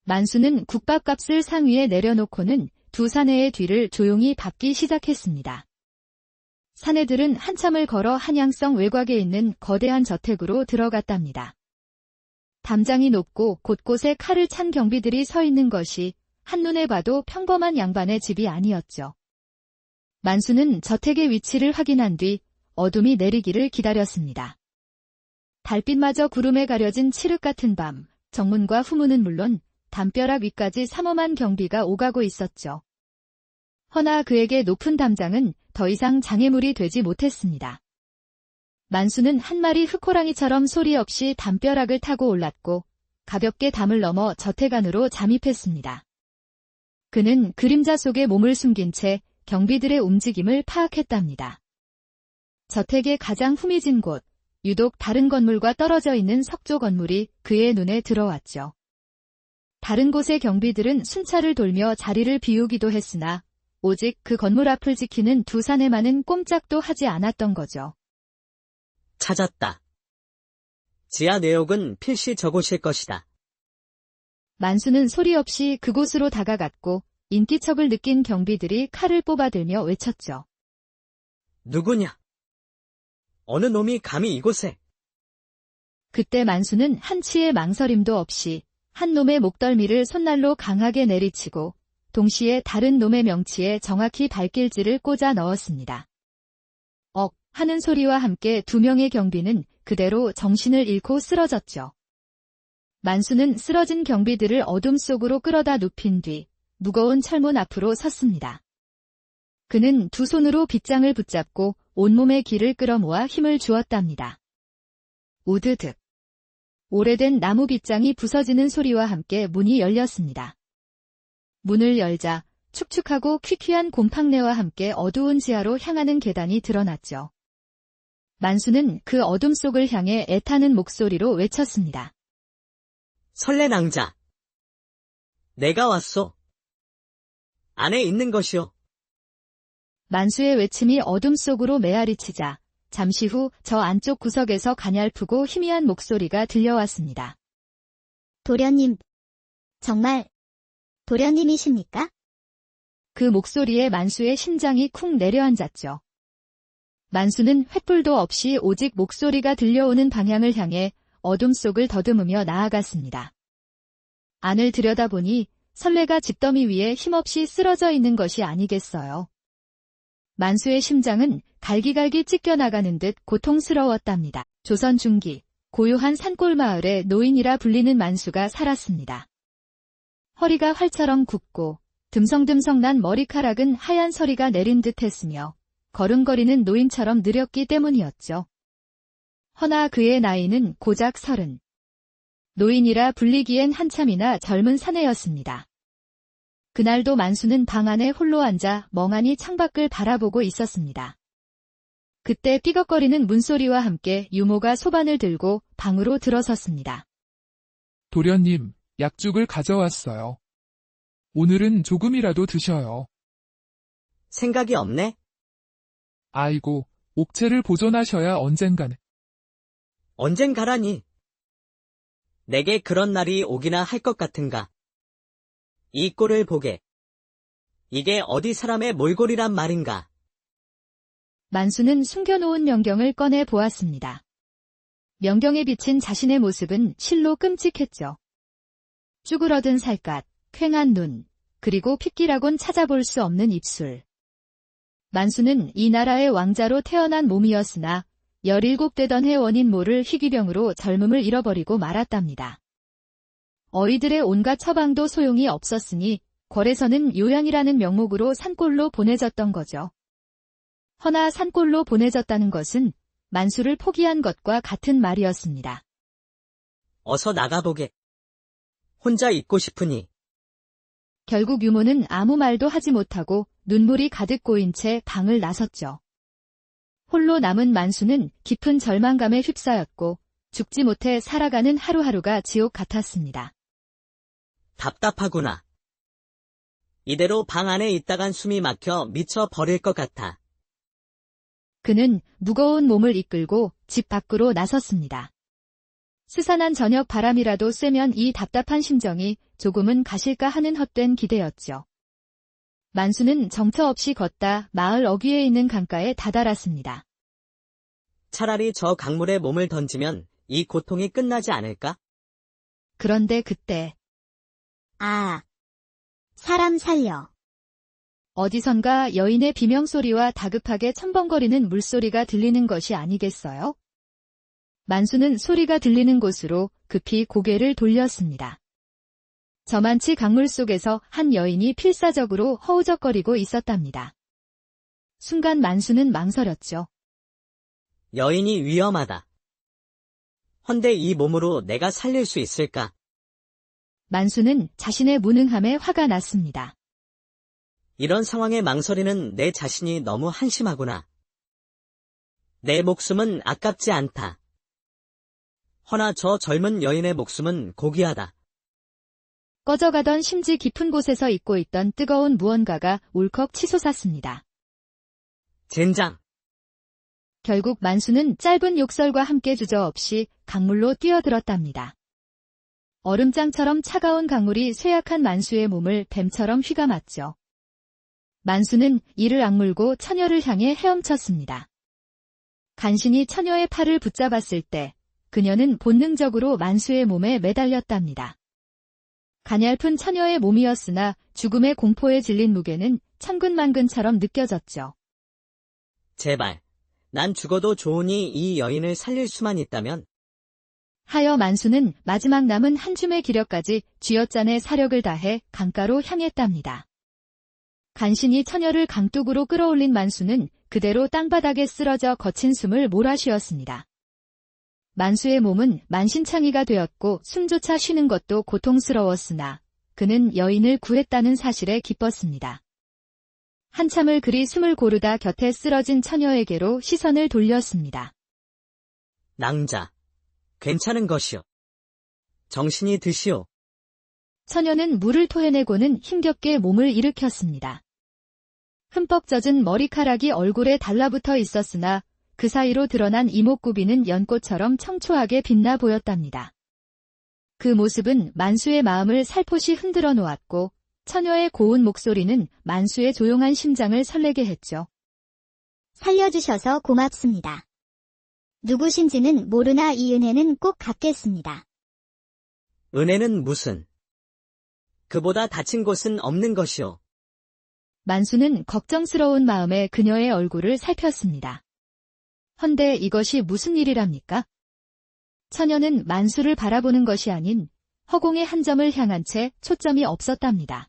만수는 국밥값을 상위에 내려놓고는 두 사내의 뒤를 조용히 밟기 시작했습니다. 사내들은 한참을 걸어 한양성 외곽에 있는 거대한 저택으로 들어갔답니다. 담장이 높고 곳곳에 칼을 찬 경비들이 서 있는 것이 한눈에 봐도 평범한 양반의 집이 아니었죠. 만수는 저택의 위치를 확인한 뒤 어둠이 내리기를 기다렸습니다. 달빛마저 구름에 가려진 칠흑 같은 밤, 정문과 후문은 물론 담벼락 위까지 삼엄한 경비가 오가고 있었죠. 허나 그에게 높은 담장은 더 이상 장애물이 되지 못했습니다. 만수는 한 마리 흑호랑이처럼 소리 없이 담벼락을 타고 올랐고 가볍게 담을 넘어 저택 안으로 잠입했습니다. 그는 그림자 속에 몸을 숨긴 채 경비들의 움직임을 파악했답니다. 저택의 가장 후미진 곳, 유독 다른 건물과 떨어져 있는 석조 건물이 그의 눈에 들어왔죠. 다른 곳의 경비들은 순찰을 돌며 자리를 비우기도 했으나 오직 그 건물 앞을 지키는 두 사내만은 꼼짝도 하지 않았던 거죠. 찾았다. 지하 뇌옥은 필시 저곳일 것이다. 만수는 소리 없이 그곳으로 다가갔고 인기척을 느낀 경비들이 칼을 뽑아들며 외쳤죠. 누구냐? 어느 놈이 감히 이곳에? 그때 만수는 한치의 망설임도 없이 한 놈의 목덜미를 손날로 강하게 내리치고 동시에 다른 놈의 명치에 정확히 발길질을 꽂아 넣었습니다. 하는 소리와 함께 두 명의 경비는 그대로 정신을 잃고 쓰러졌죠. 만수는 쓰러진 경비들을 어둠 속으로 끌어다 눕힌 뒤 무거운 철문 앞으로 섰습니다. 그는 두 손으로 빗장을 붙잡고 온몸의 기를 끌어모아 힘을 주었답니다. 우드득. 오래된 나무 빗장이 부서지는 소리와 함께 문이 열렸습니다. 문을 열자 축축하고 퀴퀴한 곰팡내와 함께 어두운 지하로 향하는 계단이 드러났죠. 만수는 그 어둠 속을 향해 애타는 목소리로 외쳤습니다. 설레 낭자. 내가 왔소. 안에 있는 것이오. 만수의 외침이 어둠 속으로 메아리치자 잠시 후 저 안쪽 구석에서 가냘프고 희미한 목소리가 들려왔습니다. 도련님, 정말 도련님이십니까? 그 목소리에 만수의 심장이 쿵 내려앉았죠. 만수는 횃불도 없이 오직 목소리가 들려오는 방향을 향해 어둠 속을 더듬으며 나아갔습니다. 안을 들여다보니 선례가 집더미 위에 힘없이 쓰러져 있는 것이 아니겠어요. 만수의 심장은 갈기갈기 찢겨나가는 듯 고통스러웠답니다. 조선 중기, 고요한 산골 마을에 노인이라 불리는 만수가 살았습니다. 허리가 활처럼 굽고 듬성듬성 난 머리카락은 하얀 서리가 내린 듯 했으며 걸음걸이는 노인처럼 느렸기 때문이었죠. 허나 그의 나이는 고작 30. 노인이라 불리기엔 한참이나 젊은 사내였습니다. 그날도 만수는 방 안에 홀로 앉아 멍하니 창밖을 바라보고 있었습니다. 그때 삐걱거리는 문소리와 함께 유모가 소반을 들고 방으로 들어섰습니다. 도련님, 약죽을 가져왔어요. 오늘은 조금이라도 드셔요. 생각이 없네. 아이고, 옥체를 보존하셔야 언젠가는. 언젠가라니. 내게 그런 날이 오기나 할 것 같은가. 이 꼴을 보게. 이게 어디 사람의 몰골이란 말인가. 만수는 숨겨놓은 명경을 꺼내 보았습니다. 명경에 비친 자신의 모습은 실로 끔찍했죠. 쭈그러든 살갗, 퀭한 눈, 그리고 핏기라곤 찾아볼 수 없는 입술. 만수는 이 나라의 왕자로 태어난 몸이었으나 17되던 해 원인 모를 희귀병으로 젊음을 잃어버리고 말았답니다. 어이들의 온갖 처방도 소용이 없었으니 궐에서는 요양이라는 명목으로 산골로 보내졌던 거죠. 허나 산골로 보내졌다는 것은 만수를 포기한 것과 같은 말이었습니다. 어서 나가보게. 혼자 있고 싶으니. 결국 유모는 아무 말도 하지 못하고 눈물이 가득 고인 채 방을 나섰죠. 홀로 남은 만수는 깊은 절망감에 휩싸였고 죽지 못해 살아가는 하루하루가 지옥 같았습니다. 답답하구나. 이대로 방 안에 있다간 숨이 막혀 미쳐 버릴 것 같아. 그는 무거운 몸을 이끌고 집 밖으로 나섰습니다. 스산한 저녁 바람이라도 쐬면 이 답답한 심정이 조금은 가실까 하는 헛된 기대였죠. 만수는 정처 없이 걷다 마을 어귀에 있는 강가에 다다랐습니다. 차라리 저 강물에 몸을 던지면 이 고통이 끝나지 않을까? 그런데 그때 아, 사람 살려. 어디선가 여인의 비명소리와 다급하게 첨벙거리는 물소리가 들리는 것이 아니겠어요? 만수는 소리가 들리는 곳으로 급히 고개를 돌렸습니다. 저만치 강물 속에서 한 여인이 필사적으로 허우적거리고 있었답니다. 순간 만수는 망설였죠. 여인이 위험하다. 헌데 이 몸으로 내가 살릴 수 있을까? 만수는 자신의 무능함에 화가 났습니다. 이런 상황에 망설이는 내 자신이 너무 한심하구나. 내 목숨은 아깝지 않다. 허나 저 젊은 여인의 목숨은 고귀하다. 꺼져가던 심지 깊은 곳에서 잊고 있던 뜨거운 무언가가 울컥 치솟았습니다. 젠장. 결국 만수는 짧은 욕설과 함께 주저없이 강물로 뛰어들었답니다. 얼음장처럼 차가운 강물이 쇠약한 만수의 몸을 뱀처럼 휘감았죠. 만수는 이를 악물고 처녀를 향해 헤엄쳤습니다. 간신히 처녀의 팔을 붙잡았을 때 그녀는 본능적으로 만수의 몸에 매달렸답니다. 가냘픈 처녀의 몸이었으나 죽음의 공포에 질린 무게는 천근만근처럼 느껴졌죠. 제발, 난 죽어도 좋으니 이 여인을 살릴 수만 있다면. 하여 만수는 마지막 남은 한 줌의 기력까지 쥐어짠의 사력을 다해 강가로 향했답니다. 간신히 처녀를 강둑으로 끌어올린 만수는 그대로 땅바닥에 쓰러져 거친 숨을 몰아쉬었습니다. 만수의 몸은 만신창이가 되었고 숨조차 쉬는 것도 고통스러웠으나 그는 여인을 구했다는 사실에 기뻤습니다. 한참을 그리 숨을 고르다 곁에 쓰러진 처녀에게로 시선을 돌렸습니다. 낭자, 괜찮은 것이오. 정신이 드시오. 처녀는 물을 토해내고는 힘겹게 몸을 일으켰습니다. 흠뻑 젖은 머리카락이 얼굴에 달라붙어 있었으나 그 사이로 드러난 이목구비는 연꽃처럼 청초하게 빛나 보였답니다. 그 모습은 만수의 마음을 살포시 흔들어 놓았고 처녀의 고운 목소리는 만수의 조용한 심장을 설레게 했죠. 살려주셔서 고맙습니다. 누구신지는 모르나 이 은혜는 꼭 갚겠습니다. 은혜는 무슨? 그보다 다친 곳은 없는 것이오. 만수는 걱정스러운 마음에 그녀의 얼굴을 살폈습니다. 헌데 이것이 무슨 일이랍니까? 처녀는 만수를 바라보는 것이 아닌 허공의 한 점을 향한 채 초점이 없었답니다.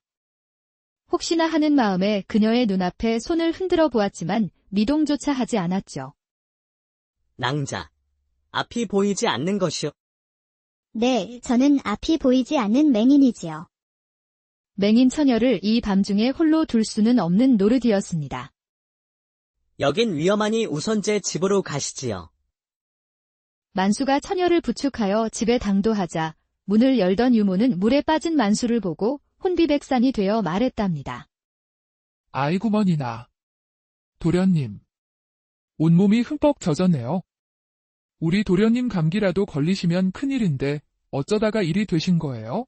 혹시나 하는 마음에 그녀의 눈앞에 손을 흔들어 보았지만 미동조차 하지 않았죠. 낭자, 앞이 보이지 않는 것이오. 네, 저는 앞이 보이지 않는 맹인이지요. 맹인 처녀를 이 밤중에 홀로 둘 수는 없는 노릇이었습니다. 여긴 위험하니 우선 제 집으로 가시지요. 만수가 처녀를 부축하여 집에 당도하자 문을 열던 유모는 물에 빠진 만수를 보고 혼비백산이 되어 말했답니다. 아이구머니나. 도련님. 온몸이 흠뻑 젖었네요. 우리 도련님 감기라도 걸리시면 큰일인데 어쩌다가 일이 되신 거예요?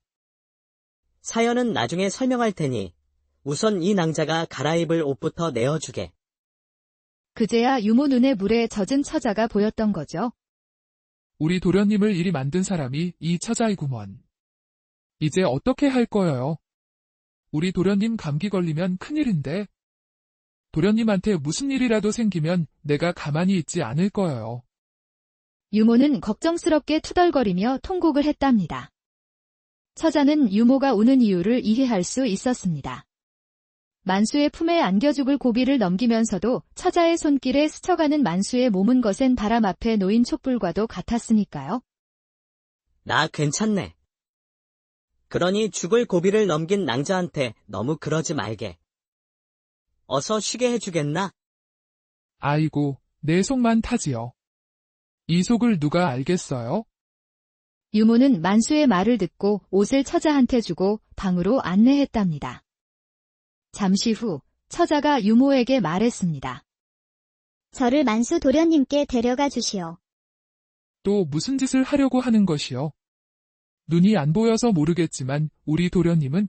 사연은 나중에 설명할 테니 우선 이 낭자가 갈아입을 옷부터 내어주게. 그제야 유모 눈에 물에 젖은 처자가 보였던 거죠. 우리 도련님을 이리 만든 사람이 이 처자이구먼. 이제 어떻게 할 거예요? 우리 도련님 감기 걸리면 큰일인데. 도련님한테 무슨 일이라도 생기면 내가 가만히 있지 않을 거예요. 유모는 걱정스럽게 투덜거리며 통곡을 했답니다. 처자는 유모가 우는 이유를 이해할 수 있었습니다. 만수의 품에 안겨 죽을 고비를 넘기면서도 처자의 손길에 스쳐가는 만수의 몸은 거센 바람 앞에 놓인 촛불과도 같았으니까요. 나 괜찮네. 그러니 죽을 고비를 넘긴 낭자한테 너무 그러지 말게. 어서 쉬게 해주겠나? 아이고, 내 속만 타지요. 이 속을 누가 알겠어요? 유모는 만수의 말을 듣고 옷을 처자한테 주고 방으로 안내했답니다. 잠시 후 처자가 유모에게 말했습니다. 저를 만수 도련님께 데려가 주시오. 또 무슨 짓을 하려고 하는 것이요? 눈이 안 보여서 모르겠지만 우리 도련님은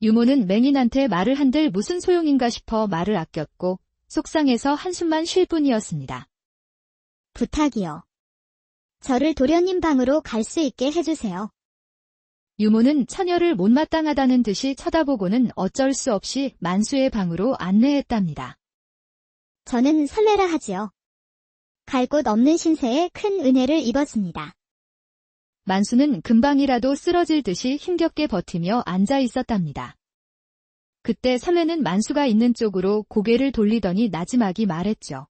유모는 맹인한테 말을 한들 무슨 소용인가 싶어 말을 아꼈고 속상해서 한숨만 쉴 뿐이었습니다. 부탁이요. 저를 도련님 방으로 갈 수 있게 해주세요. 유모는 처녀를 못마땅하다는 듯이 쳐다보고는 어쩔 수 없이 만수의 방으로 안내했답니다. 저는 설레라 하지요. 갈 곳 없는 신세에 큰 은혜를 입었습니다. 만수는 금방이라도 쓰러질 듯이 힘겹게 버티며 앉아 있었답니다. 그때 설레는 만수가 있는 쪽으로 고개를 돌리더니 나지막이 말했죠.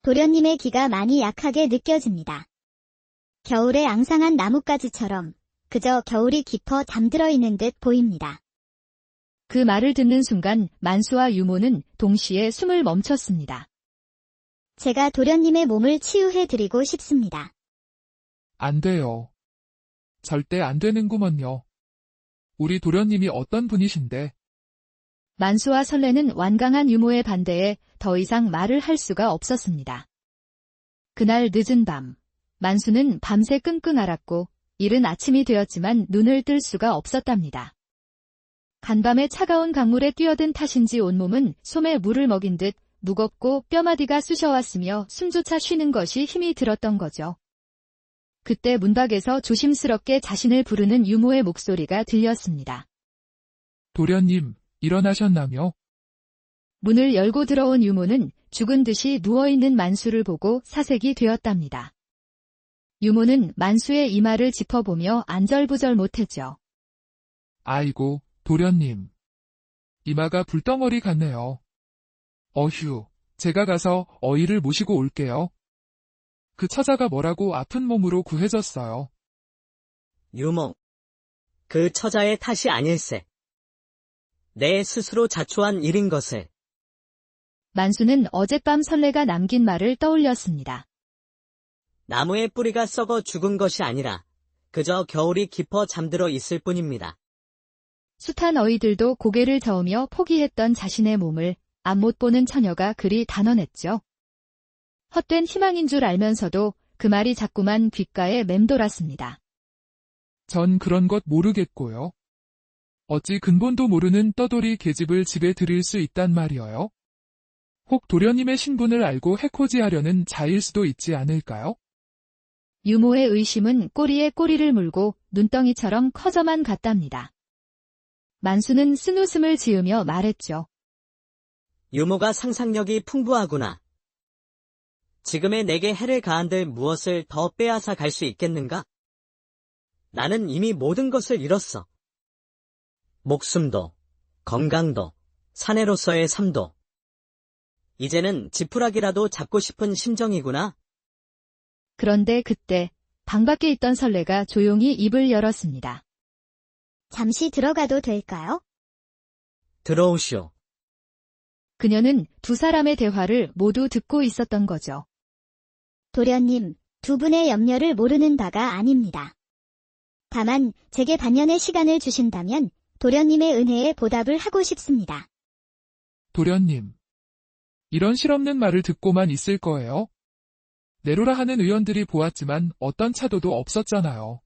도련님의 기가 많이 약하게 느껴집니다. 겨울에 앙상한 나뭇가지처럼 그저 겨울이 깊어 잠들어 있는 듯 보입니다. 그 말을 듣는 순간 만수와 유모는 동시에 숨을 멈췄습니다. 제가 도련님의 몸을 치유해드리고 싶습니다. 안 돼요. 절대 안 되는구먼요. 우리 도련님이 어떤 분이신데. 만수와 설레는 완강한 유모의 반대에 더 이상 말을 할 수가 없었습니다. 그날 늦은 밤, 만수는 밤새 끙끙 앓았고 이른 아침이 되었지만 눈을 뜰 수가 없었답니다. 간밤에 차가운 강물에 뛰어든 탓인지 온몸은 솜에 물을 먹인 듯 무겁고 뼈마디가 쑤셔왔으며 숨조차 쉬는 것이 힘이 들었던 거죠. 그때 문밖에서 조심스럽게 자신을 부르는 유모의 목소리가 들렸습니다. 도련님, 일어나셨나며? 문을 열고 들어온 유모는 죽은 듯이 누워있는 만수를 보고 사색이 되었답니다. 유모는 만수의 이마를 짚어보며 안절부절 못했죠. 아이고, 도련님. 이마가 불덩어리 같네요. 어휴, 제가 가서 어이를 모시고 올게요. 그 처자가 뭐라고 아픈 몸으로 구해졌어요. 유모. 그 처자의 탓이 아닐세. 내 스스로 자초한 일인 것을. 만수는 어젯밤 설레가 남긴 말을 떠올렸습니다. 나무의 뿌리가 썩어 죽은 것이 아니라 그저 겨울이 깊어 잠들어 있을 뿐입니다. 숱한 어이들도 고개를 저으며 포기했던 자신의 몸을 앞 못 보는 처녀가 그리 단언했죠. 헛된 희망인 줄 알면서도 그 말이 자꾸만 귓가에 맴돌았습니다. 전 그런 것 모르겠고요. 어찌 근본도 모르는 떠돌이 계집을 집에 들일 수 있단 말이어요? 혹 도련님의 신분을 알고 해코지하려는 자일 수도 있지 않을까요? 유모의 의심은 꼬리에 꼬리를 물고 눈덩이처럼 커져만 갔답니다. 만수는 쓴웃음을 지으며 말했죠. 유모가 상상력이 풍부하구나. 지금의 내게 해를 가한들 무엇을 더 빼앗아 갈 수 있겠는가? 나는 이미 모든 것을 잃었어. 목숨도, 건강도, 사내로서의 삶도. 이제는 지푸라기라도 잡고 싶은 심정이구나. 그런데 그때 방 밖에 있던 설레가 조용히 입을 열었습니다. 잠시 들어가도 될까요? 들어오시오. 그녀는 두 사람의 대화를 모두 듣고 있었던 거죠. 도련님, 두 분의 염려를 모르는 바가 아닙니다. 다만 제게 반년의 시간을 주신다면 도련님의 은혜에 보답을 하고 싶습니다. 도련님. 이런 실없는 말을 듣고만 있을 거예요? 내로라 하는 의원들이 보았지만 어떤 차도도 없었잖아요.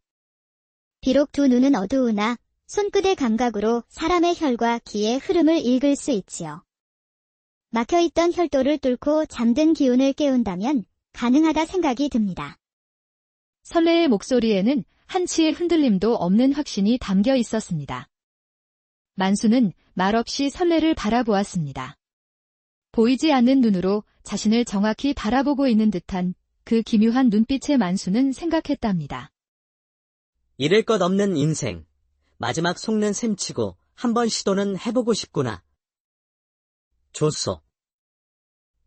비록 두 눈은 어두우나 손끝의 감각으로 사람의 혈과 기의 흐름을 읽을 수 있지요. 막혀있던 혈도를 뚫고 잠든 기운을 깨운다면 가능하다 생각이 듭니다. 설레의 목소리에는 한치의 흔들림도 없는 확신이 담겨 있었습니다. 만수는 말없이 설레를 바라보았습니다. 보이지 않는 눈으로 자신을 정확히 바라보고 있는 듯한 그 기묘한 눈빛의 만수는 생각했답니다. 잃을 것 없는 인생. 마지막 속는 셈치고 한번 시도는 해보고 싶구나. 좋소.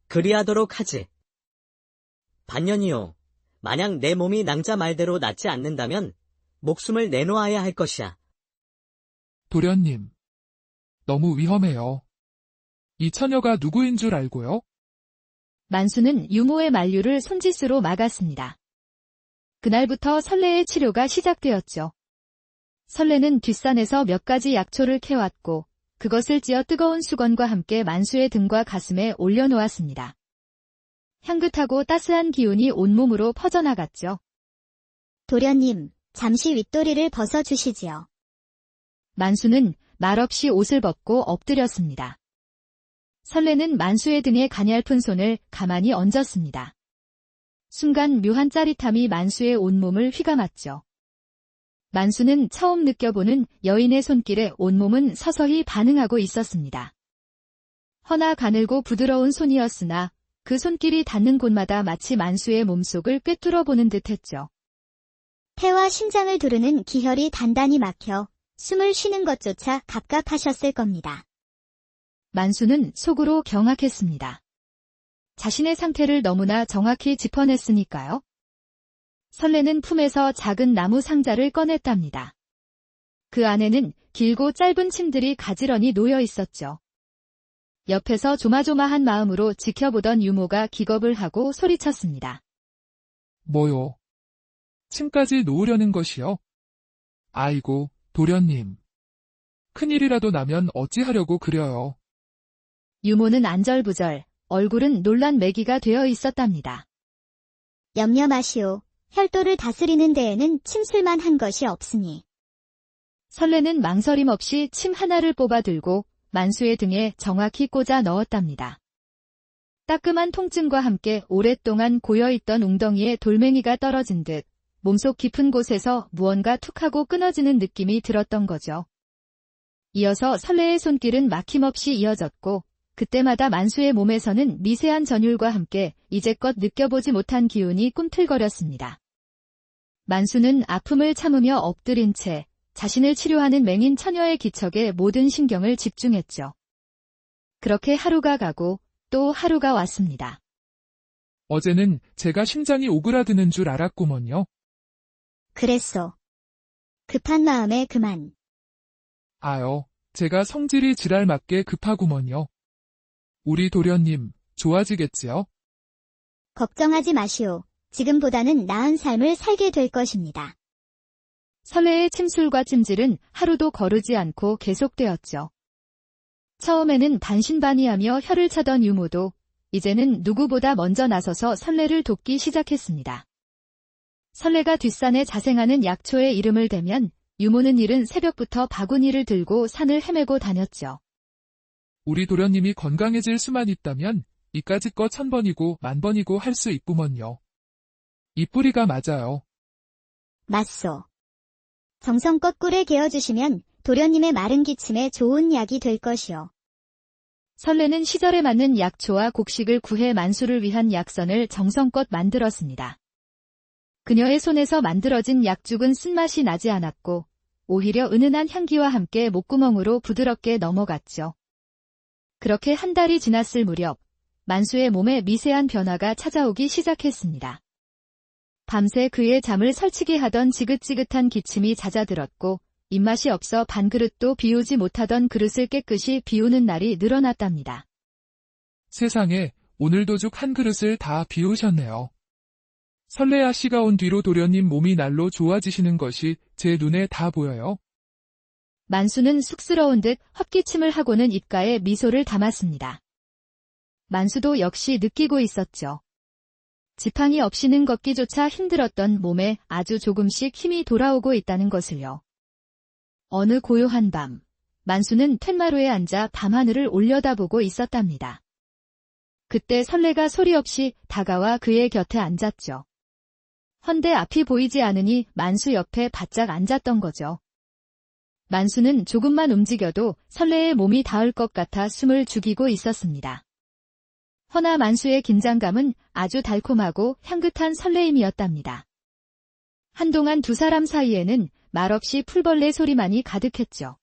그리하도록 하지. 반년이요. 만약 내 몸이 낭자 말대로 낫지 않는다면 목숨을 내놓아야 할 것이야. 도련님. 너무 위험해요. 이 처녀가 누구인 줄 알고요? 만수는 유모의 만류를 손짓으로 막았습니다. 그날부터 설레의 치료가 시작되었죠. 설레는 뒷산에서 몇 가지 약초를 캐왔고 그것을 찧어 뜨거운 수건과 함께 만수의 등과 가슴에 올려놓았습니다. 향긋하고 따스한 기운이 온몸으로 퍼져나갔죠. 도련님, 잠시 윗도리를 벗어주시지요. 만수는 말없이 옷을 벗고 엎드렸습니다. 설레는 만수의 등에 가냘픈 손을 가만히 얹었습니다. 순간 묘한 짜릿함이 만수의 온몸을 휘감았죠. 만수는 처음 느껴보는 여인의 손길에 온몸은 서서히 반응하고 있었습니다. 허나 가늘고 부드러운 손이었으나 그 손길이 닿는 곳마다 마치 만수의 몸속을 꿰뚫어 보는 듯했죠. 폐와 심장을 두르는 기혈이 단단히 막혀 숨을 쉬는 것조차 갑갑하셨을 겁니다. 만수는 속으로 경악했습니다. 자신의 상태를 너무나 정확히 짚어냈으니까요. 설레는 품에서 작은 나무 상자를 꺼냈답니다. 그 안에는 길고 짧은 침들이 가지런히 놓여 있었죠. 옆에서 조마조마한 마음으로 지켜보던 유모가 기겁을 하고 소리쳤습니다. 뭐요? 침까지 놓으려는 것이요? 아이고, 도련님. 큰일이라도 나면 어찌하려고 그려요. 유모는 안절부절, 얼굴은 놀란 매기가 되어 있었답니다. 염려 마시오. 혈도를 다스리는 데에는 침술만 한 것이 없으니. 설레는 망설임 없이 침 하나를 뽑아 들고 만수의 등에 정확히 꽂아 넣었답니다. 따끔한 통증과 함께 오랫동안 고여있던 웅덩이에 돌멩이가 떨어진 듯 몸속 깊은 곳에서 무언가 툭하고 끊어지는 느낌이 들었던 거죠. 이어서 설레의 손길은 막힘없이 이어졌고 그때마다 만수의 몸에서는 미세한 전율과 함께 이제껏 느껴보지 못한 기운이 꿈틀거렸습니다. 만수는 아픔을 참으며 엎드린 채 자신을 치료하는 맹인 처녀의 기척에 모든 신경을 집중했죠. 그렇게 하루가 가고 또 하루가 왔습니다. 어제는 제가 심장이 오그라드는 줄 알았구먼요. 그랬소. 급한 마음에 그만. 아요, 제가 성질이 지랄맞게 급하구먼요. 우리 도련님, 좋아지겠지요? 걱정하지 마시오. 지금보다는 나은 삶을 살게 될 것입니다. 설레의 침술과 찜질은 하루도 거르지 않고 계속되었죠. 처음에는 반신반의하며 혀를 차던 유모도 이제는 누구보다 먼저 나서서 설레를 돕기 시작했습니다. 설레가 뒷산에 자생하는 약초의 이름을 대면 유모는 이른 새벽부터 바구니를 들고 산을 헤매고 다녔죠. 우리 도련님이 건강해질 수만 있다면 이까짓 거 1000번이고 10,000번이고 할 수 있구먼요. 이 뿌리가 맞아요. 맞소. 정성껏 꿀에 개어주시면 도련님의 마른 기침에 좋은 약이 될 것이오. 설레는 시절에 맞는 약초와 곡식을 구해 만수를 위한 약선을 정성껏 만들었습니다. 그녀의 손에서 만들어진 약죽은 쓴맛이 나지 않았고 오히려 은은한 향기와 함께 목구멍으로 부드럽게 넘어갔죠. 그렇게 한 달이 지났을 무렵 만수의 몸에 미세한 변화가 찾아오기 시작했습니다. 밤새 그의 잠을 설치게 하던 지긋지긋한 기침이 잦아들었고 입맛이 없어 반그릇도 비우지 못하던 그릇을 깨끗이 비우는 날이 늘어났답니다. 세상에, 오늘도 죽 한 그릇을 다 비우셨네요. 설레아 씨가 온 뒤로 도련님 몸이 날로 좋아지시는 것이 제 눈에 다 보여요. 만수는 쑥스러운 듯 헛기침을 하고는 입가에 미소를 담았습니다. 만수도 역시 느끼고 있었죠. 지팡이 없이는 걷기조차 힘들었던 몸에 아주 조금씩 힘이 돌아오고 있다는 것을요. 어느 고요한 밤, 만수는 툇마루에 앉아 밤하늘을 올려다보고 있었답니다. 그때 설레가 소리 없이 다가와 그의 곁에 앉았죠. 헌데 앞이 보이지 않으니 만수 옆에 바짝 앉았던 거죠. 만수는 조금만 움직여도 설레의 몸이 닿을 것 같아 숨을 죽이고 있었습니다. 허나 만수의 긴장감은 아주 달콤하고 향긋한 설레임이었답니다. 한동안 두 사람 사이에는 말없이 풀벌레 소리만이 가득했죠.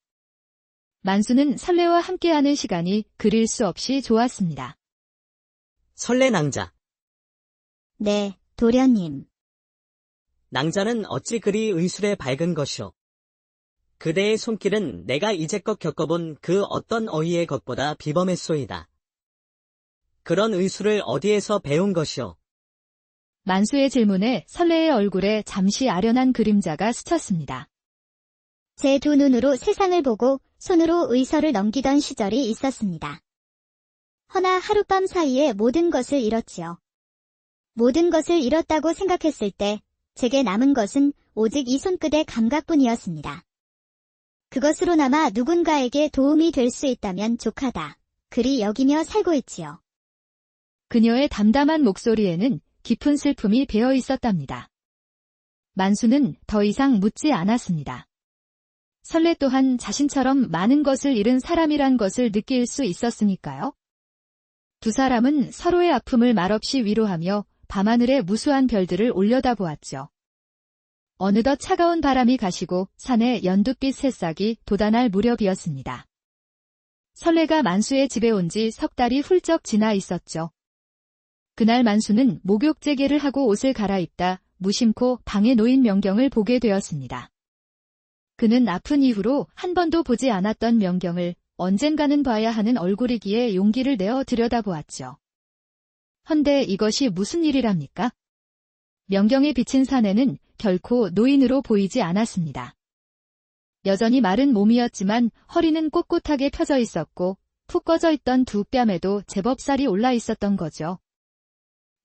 만수는 설레와 함께하는 시간이 그릴 수 없이 좋았습니다. 설레 낭자. 네, 도련님. 낭자는 어찌 그리 의술에 밝은 것이오. 그대의 손길은 내가 이제껏 겪어본 그 어떤 어이의 것보다 비범했소이다. 그런 의술을 어디에서 배운 것이오? 만수의 질문에 설레의 얼굴에 잠시 아련한 그림자가 스쳤습니다. 제 두 눈으로 세상을 보고 손으로 의서를 넘기던 시절이 있었습니다. 허나 하룻밤 사이에 모든 것을 잃었지요. 모든 것을 잃었다고 생각했을 때 제게 남은 것은 오직 이 손끝의 감각뿐이었습니다. 그것으로나마 누군가에게 도움이 될 수 있다면 족하다. 그리 여기며 살고 있지요. 그녀의 담담한 목소리에는 깊은 슬픔이 배어 있었답니다. 만수는 더 이상 묻지 않았습니다. 설레 또한 자신처럼 많은 것을 잃은 사람이란 것을 느낄 수 있었으니까요. 두 사람은 서로의 아픔을 말없이 위로하며 밤하늘의 무수한 별들을 올려다보았죠. 어느덧 차가운 바람이 가시고 산에 연두빛 새싹이 돋아날 무렵이었습니다. 설레가 만수의 집에 온 지 석 달이 훌쩍 지나 있었죠. 그날 만수는 목욕재개를 하고 옷을 갈아입다 무심코 방에 놓인 명경을 보게 되었습니다. 그는 아픈 이후로 한 번도 보지 않았던 명경을 언젠가는 봐야 하는 얼굴이기에 용기를 내어 들여다보았죠. 헌데 이것이 무슨 일이랍니까? 명경에 비친 사내는 결코 노인으로 보이지 않았습니다. 여전히 마른 몸이었지만 허리는 꼿꼿하게 펴져 있었고 푹 꺼져 있던 두 뺨에도 제법 살이 올라 있었던 거죠.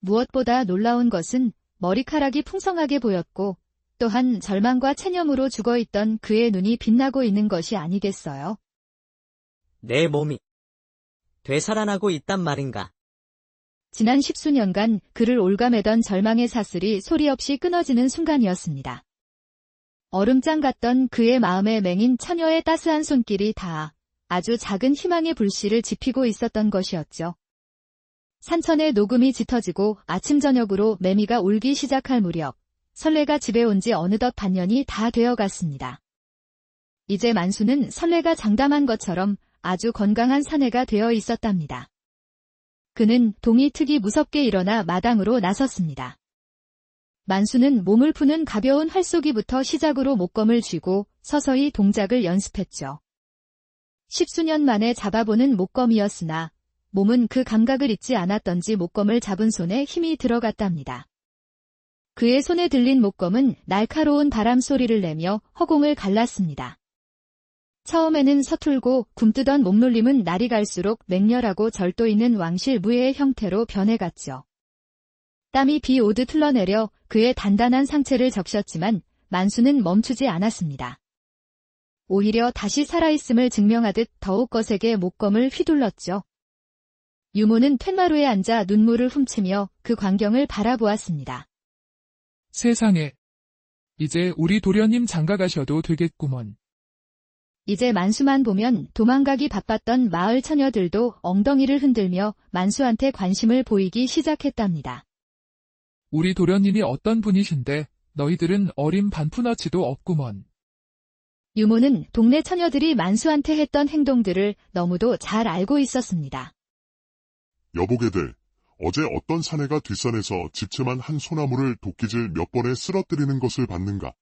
무엇보다 놀라운 것은 머리카락이 풍성하게 보였고 또한 절망과 체념으로 죽어있던 그의 눈이 빛나고 있는 것이 아니겠어요? 내 몸이 되살아나고 있단 말인가? 지난 10수년간 그를 올가매던 절망의 사슬이 소리 없이 끊어지는 순간이었습니다. 얼음장 같던 그의 마음에 맹인 처녀의 따스한 손길이 닿아 아주 작은 희망의 불씨를 지피고 있었던 것이었죠. 산천의 녹음이 짙어지고 아침 저녁으로 매미가 울기 시작할 무렵 설레가 집에 온 지 어느덧 반년이 다 되어갔습니다. 이제 만수는 설레가 장담한 것처럼 아주 건강한 사내가 되어 있었답니다. 그는 동이 트기 무섭게 일어나 마당으로 나섰습니다. 만수는 몸을 푸는 가벼운 활쏘기부터 시작으로 목검을 쥐고 서서히 동작을 연습했죠. 10수년 만에 잡아보는 목검이었으나 몸은 그 감각을 잊지 않았던지 목검을 잡은 손에 힘이 들어갔답니다. 그의 손에 들린 목검은 날카로운 바람 소리를 내며 허공을 갈랐습니다. 처음에는 서툴고 굼뜨던 몸놀림은 날이 갈수록 맹렬하고 절도 있는 왕실무예의 형태로 변해갔죠. 땀이 비 오듯 흘러내려 그의 단단한 상체를 적셨지만 만수는 멈추지 않았습니다. 오히려 다시 살아있음을 증명하듯 더욱 거세게 목검을 휘둘렀죠. 유모는 툇마루에 앉아 눈물을 훔치며 그 광경을 바라보았습니다. 세상에. 이제 우리 도련님 장가가셔도 되겠구먼. 이제 만수만 보면 도망가기 바빴던 마을 처녀들도 엉덩이를 흔들며 만수한테 관심을 보이기 시작했답니다. 우리 도련님이 어떤 분이신데 너희들은 어림 반푼어치도 없구먼. 유모는 동네 처녀들이 만수한테 했던 행동들을 너무도 잘 알고 있었습니다. 여보게들, 어제 어떤 사내가 뒷산에서 집채만 한 소나무를 도끼질 몇 번에 쓰러뜨리는 것을 봤는가?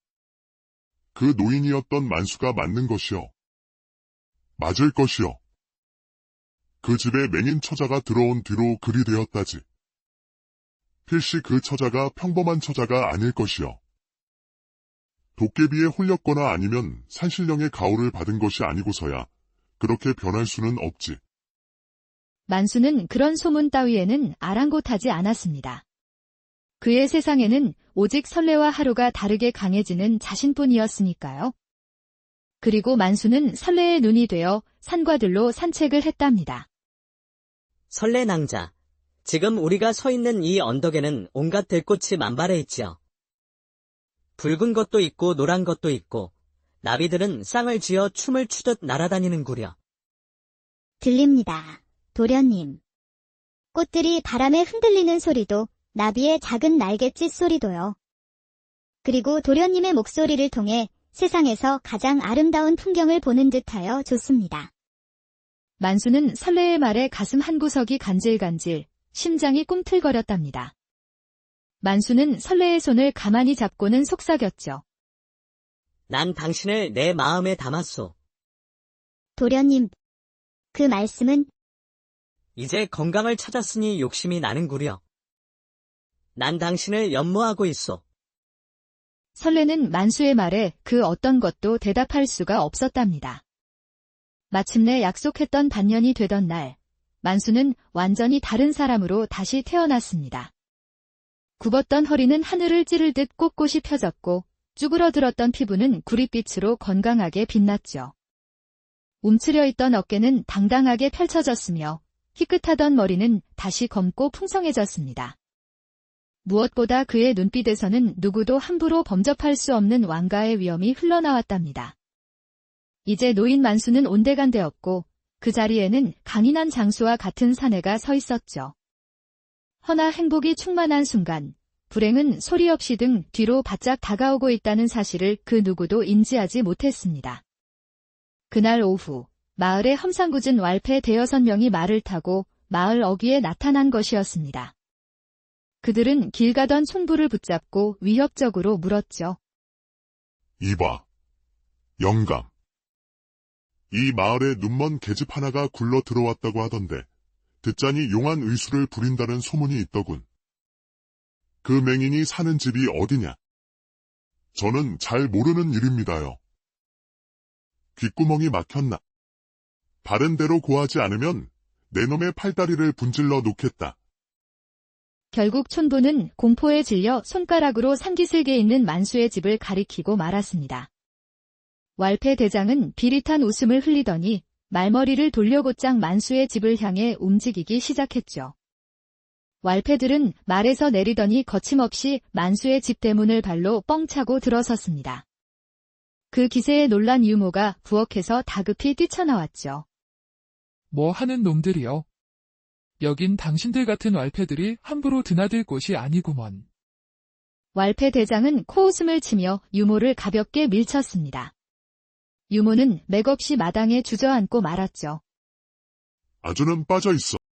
그 노인이었던 만수가 맞는 것이요. 맞을 것이요. 그 집에 맹인 처자가 들어온 뒤로 그리 되었다지. 필시 그 처자가 평범한 처자가 아닐 것이요. 도깨비에 홀렸거나 아니면 산신령의 가호를 받은 것이 아니고서야 그렇게 변할 수는 없지. 만수는 그런 소문 따위에는 아랑곳하지 않았습니다. 그의 세상에는 오직 설레와 하루가 다르게 강해지는 자신뿐이었으니까요. 그리고 만수는 설레의 눈이 되어 산과들로 산책을 했답니다. 설레 낭자. 지금 우리가 서 있는 이 언덕에는 온갖 들꽃이 만발해 있지요. 붉은 것도 있고 노란 것도 있고 나비들은 쌍을 쥐어 춤을 추듯 날아다니는구려. 들립니다. 도련님. 꽃들이 바람에 흔들리는 소리도 나비의 작은 날갯짓 소리도요. 그리고 도련님의 목소리를 통해 세상에서 가장 아름다운 풍경을 보는 듯하여 좋습니다. 만수는 설레의 말에 가슴 한구석이 간질간질, 심장이 꿈틀거렸답니다. 만수는 설레의 손을 가만히 잡고는 속삭였죠. 난 당신을 내 마음에 담았소. 도련님, 그 말씀은 이제 건강을 찾았으니 욕심이 나는구려. 난 당신을 연모하고 있소. 설레는 만수의 말에 그 어떤 것도 대답할 수가 없었답니다. 마침내 약속했던 반년이 되던 날, 만수는 완전히 다른 사람으로 다시 태어났습니다. 굽었던 허리는 하늘을 찌를 듯 꼿꼿이 펴졌고 쭈그러들었던 피부는 구릿빛으로 건강하게 빛났죠. 움츠려 있던 어깨는 당당하게 펼쳐졌으며 희끗하던 머리는 다시 검고 풍성해졌습니다. 무엇보다 그의 눈빛에서는 누구도 함부로 범접할 수 없는 왕가의 위엄이 흘러나왔답니다. 이제 노인 만수는 온데간데없고 그 자리에는 강인한 장수와 같은 사내가 서 있었죠. 허나 행복이 충만한 순간 불행은 소리 없이 등 뒤로 바짝 다가오고 있다는 사실을 그 누구도 인지하지 못했습니다. 그날 오후 마을의 험상궂은 왈패 대여섯 명이 말을 타고 마을 어귀에 나타난 것이었습니다. 그들은 길 가던 총부를 붙잡고 위협적으로 물었죠. 이봐, 영감. 이 마을에 눈먼 계집 하나가 굴러 들어왔다고 하던데 듣자니 용한 의술을 부린다는 소문이 있더군. 그 맹인이 사는 집이 어디냐? 저는 잘 모르는 일입니다요. 귓구멍이 막혔나? 바른 대로 고하지 않으면 내 놈의 팔다리를 분질러 놓겠다. 결국 촌부는 공포에 질려 손가락으로 상기슬게 있는 만수의 집을 가리키고 말았습니다. 왈패 대장은 비릿한 웃음을 흘리더니 말머리를 돌려곧장 만수의 집을 향해 움직이기 시작했죠. 왈패들은 말에서 내리더니 거침없이 만수의 집 대문을 발로 뻥 차고 들어섰습니다. 그 기세에 놀란 유모가 부엌에서 다급히 뛰쳐나왔죠. 뭐 하는 놈들이요. 여긴 당신들 같은 왈패들이 함부로 드나들 곳이 아니구먼. 왈패 대장은 코웃음을 치며 유모를 가볍게 밀쳤습니다. 유모는 맥없이 마당에 주저앉고 말았죠. 아주는 빠져 있어.